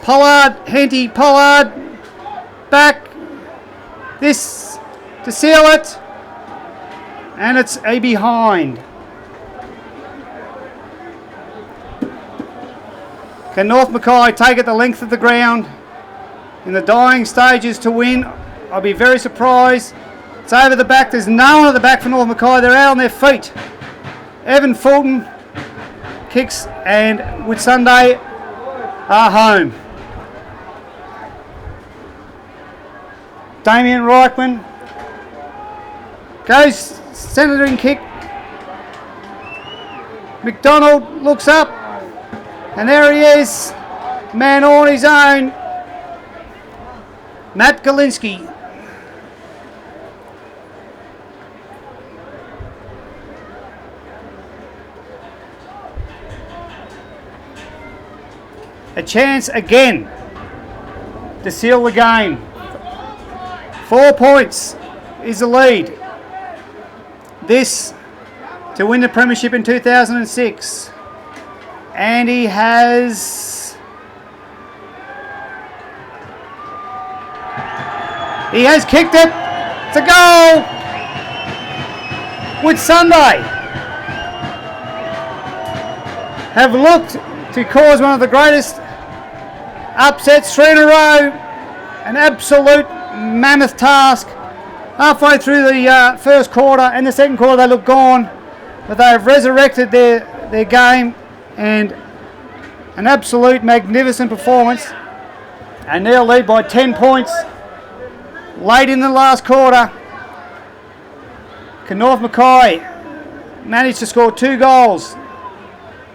Pollard, Henty, Pollard. Back. This to seal it. And it's a behind. Can North Mackay take it the length of the ground in the dying stages to win? I'll be very surprised. It's over the back. There's no one at the back for North Mackay. They're out on their feet. Evan Fulton kicks, and Whitsunday are home. Damien Reichman goes centering kick. McDonald looks up, and there he is. Man on his own. Matt Galinsky. A chance again to seal the game. 4 points is the lead. This to win the Premiership in 2006. And he has kicked it. It's a goal. Whitsunday have looked to cause one of the greatest upsets, 3 in a row. An absolute mammoth task. Halfway through the first quarter and the second quarter they look gone, but they have resurrected their game, and an absolute magnificent performance, and they'll lead by 10 points late in the last quarter. Can North Mackay manage to score 2 goals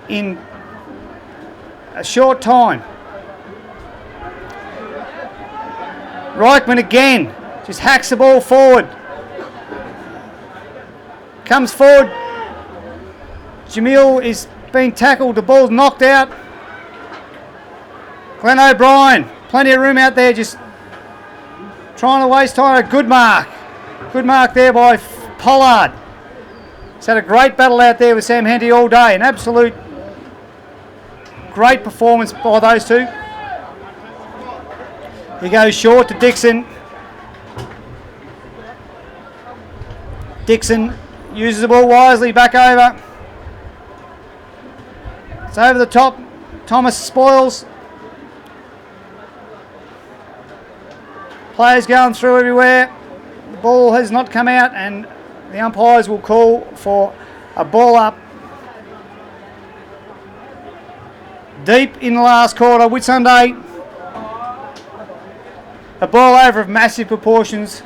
in a short time? Reichman again just hacks the ball forward. Comes forward. Jamil is being tackled. The ball's knocked out. Glenn O'Brien, plenty of room out there, just trying to waste time. A good mark. Good mark there by Pollard. He's had a great battle out there with Sam Henty all day. An absolute great performance by those two. He goes short to Dixon. Dixon uses the ball wisely, back over. It's over the top. Thomas spoils. Players going through everywhere. The ball has not come out, and the umpires will call for a ball up. Deep in the last quarter, Whitsunday. A ball over of massive proportions.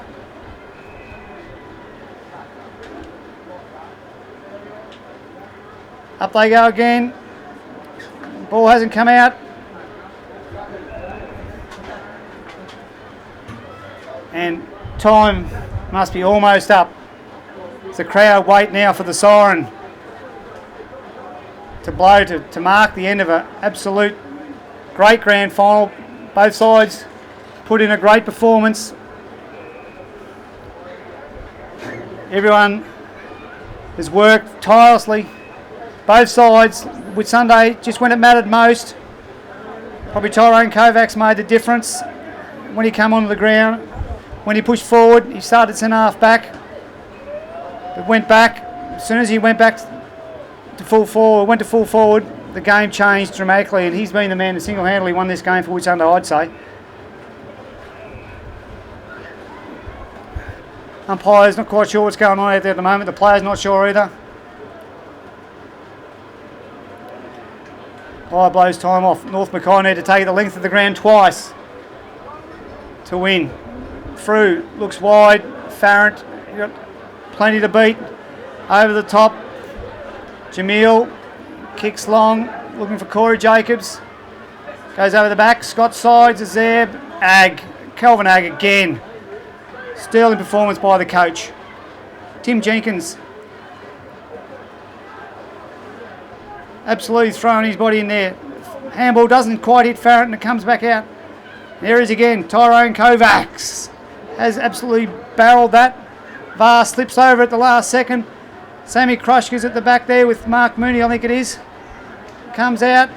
Up they go again. Ball hasn't come out. And time must be almost up. It's the crowd wait now for the siren to blow to mark the end of an absolute great grand final. Both sides put in a great performance. Everyone has worked tirelessly. Both sides, Whitsunday just when it mattered most. Probably Tyrone Kovacs made the difference when he came onto the ground. When he pushed forward, he started centre half back. But went back. As soon as he went back to full forward, the game changed dramatically, and he's been the man that single-handedly won this game for Whitsunday, I'd say. Umpire's not quite sure what's going on out there at the moment. The player's not sure either. Blows time off. North Mackay need to take the length of the ground twice to win. Through, looks wide. Farrant, you got plenty to beat. Over the top. Jamil kicks long, looking for Corey Jacobs. Goes over the back. Scott sides. Azeb. Kelvin Agg again. Sterling performance by the coach. Tim Jenkins. Absolutely throwing his body in there. Handball doesn't quite hit Farrant and it comes back out. There he is again. Tyrone Kovacs has absolutely barreled that. Vass slips over at the last second. Sammy Krushka's at the back there with Mark Mooney, I think it is. Comes out.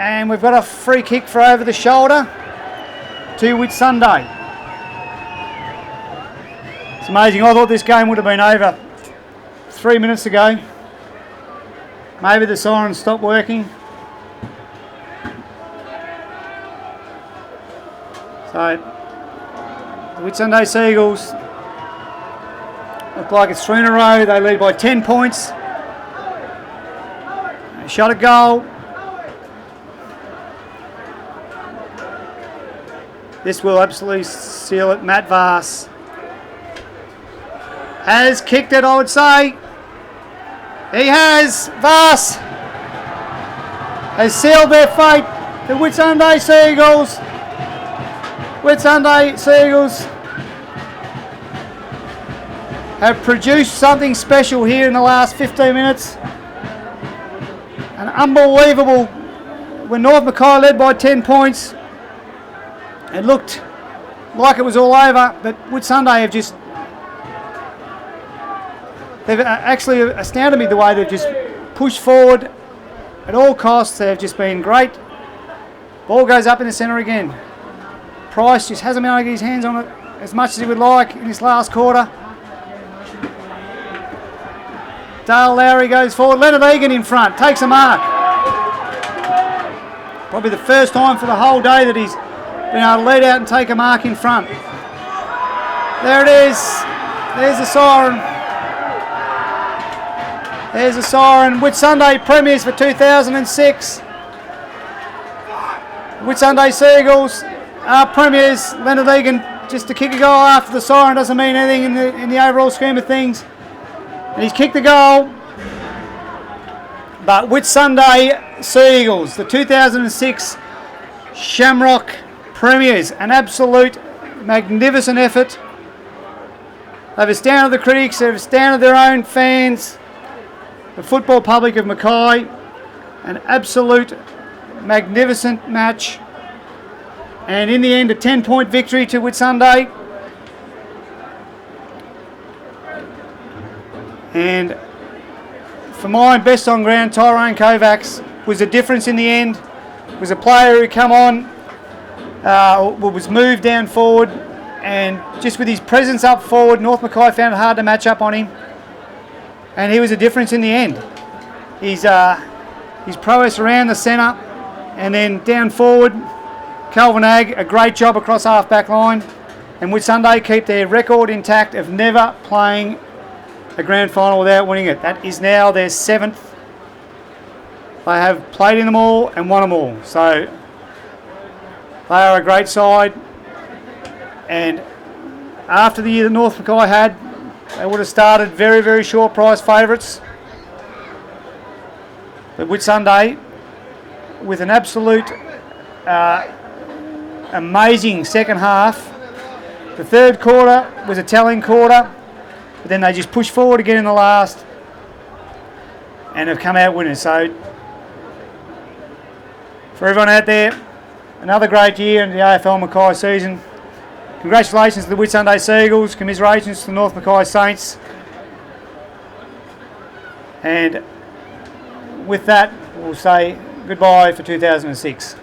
And we've got a free kick for over the shoulder to Whitsunday. It's amazing. I thought this game would have been over 3 minutes ago. Maybe the siren stopped working. So, the Whitsunday Sea Eagles look like it's 3 in a row. They lead by 10 points. They shot a goal. This will absolutely seal it. Matt Vass has kicked it, I would say. He has. Vass has sealed their fate. The Whitsunday Sea Eagles. Whitsunday Sea Eagles have produced something special here in the last 15 minutes. An unbelievable when North Mackay led by 10 points, it looked like it was all over, but Whitsunday have just, they've actually astounded me the way they've just pushed forward at all costs. They've just been great. Ball goes up in the centre again. Price just hasn't been able to get his hands on it as much as he would like in this last quarter. Dale Lowry goes forward. Leonard Egan in front, takes a mark. Probably the first time for the whole day that he's been able to lead out and take a mark in front. There it is. There's the siren. There's the siren. Whitsunday Premiers for 2006. Whitsunday Sea Eagles are Premiers. Leonard Egan just to kick a goal after the siren doesn't mean anything in the overall scheme of things. And he's kicked the goal. But Whitsunday Sea Eagles, the 2006 Shamrock Premiers, an absolute magnificent effort. They've astounded the critics, they've astounded their own fans, the football public of Mackay. An absolute magnificent match. And in the end, a 10-point victory to Whitsunday. And for mine, best on ground, Tyrone Kovacs was a difference in the end. Was a player who come on, was moved down forward, and just with his presence up forward, North Mackay found it hard to match up on him. And he was a difference in the end. His prowess around the centre and then down forward, Calvin Agg, a great job across half-back line. And Whitsunday keep their record intact of never playing a grand final without winning it. That is now their 7th. They have played in them all and won them all. So they are a great side. And after the year that North Mackay had, they would have started very, very short price favourites. But Whitsunday, with an absolute amazing second half. The third quarter was a telling quarter. But then they just pushed forward again in the last and have come out winners. So for everyone out there, another great year in the AFL Mackay season. Congratulations to the Whitsunday Sea Eagles. Commiserations to the North Mackay Saints. And with that, we'll say goodbye for 2006.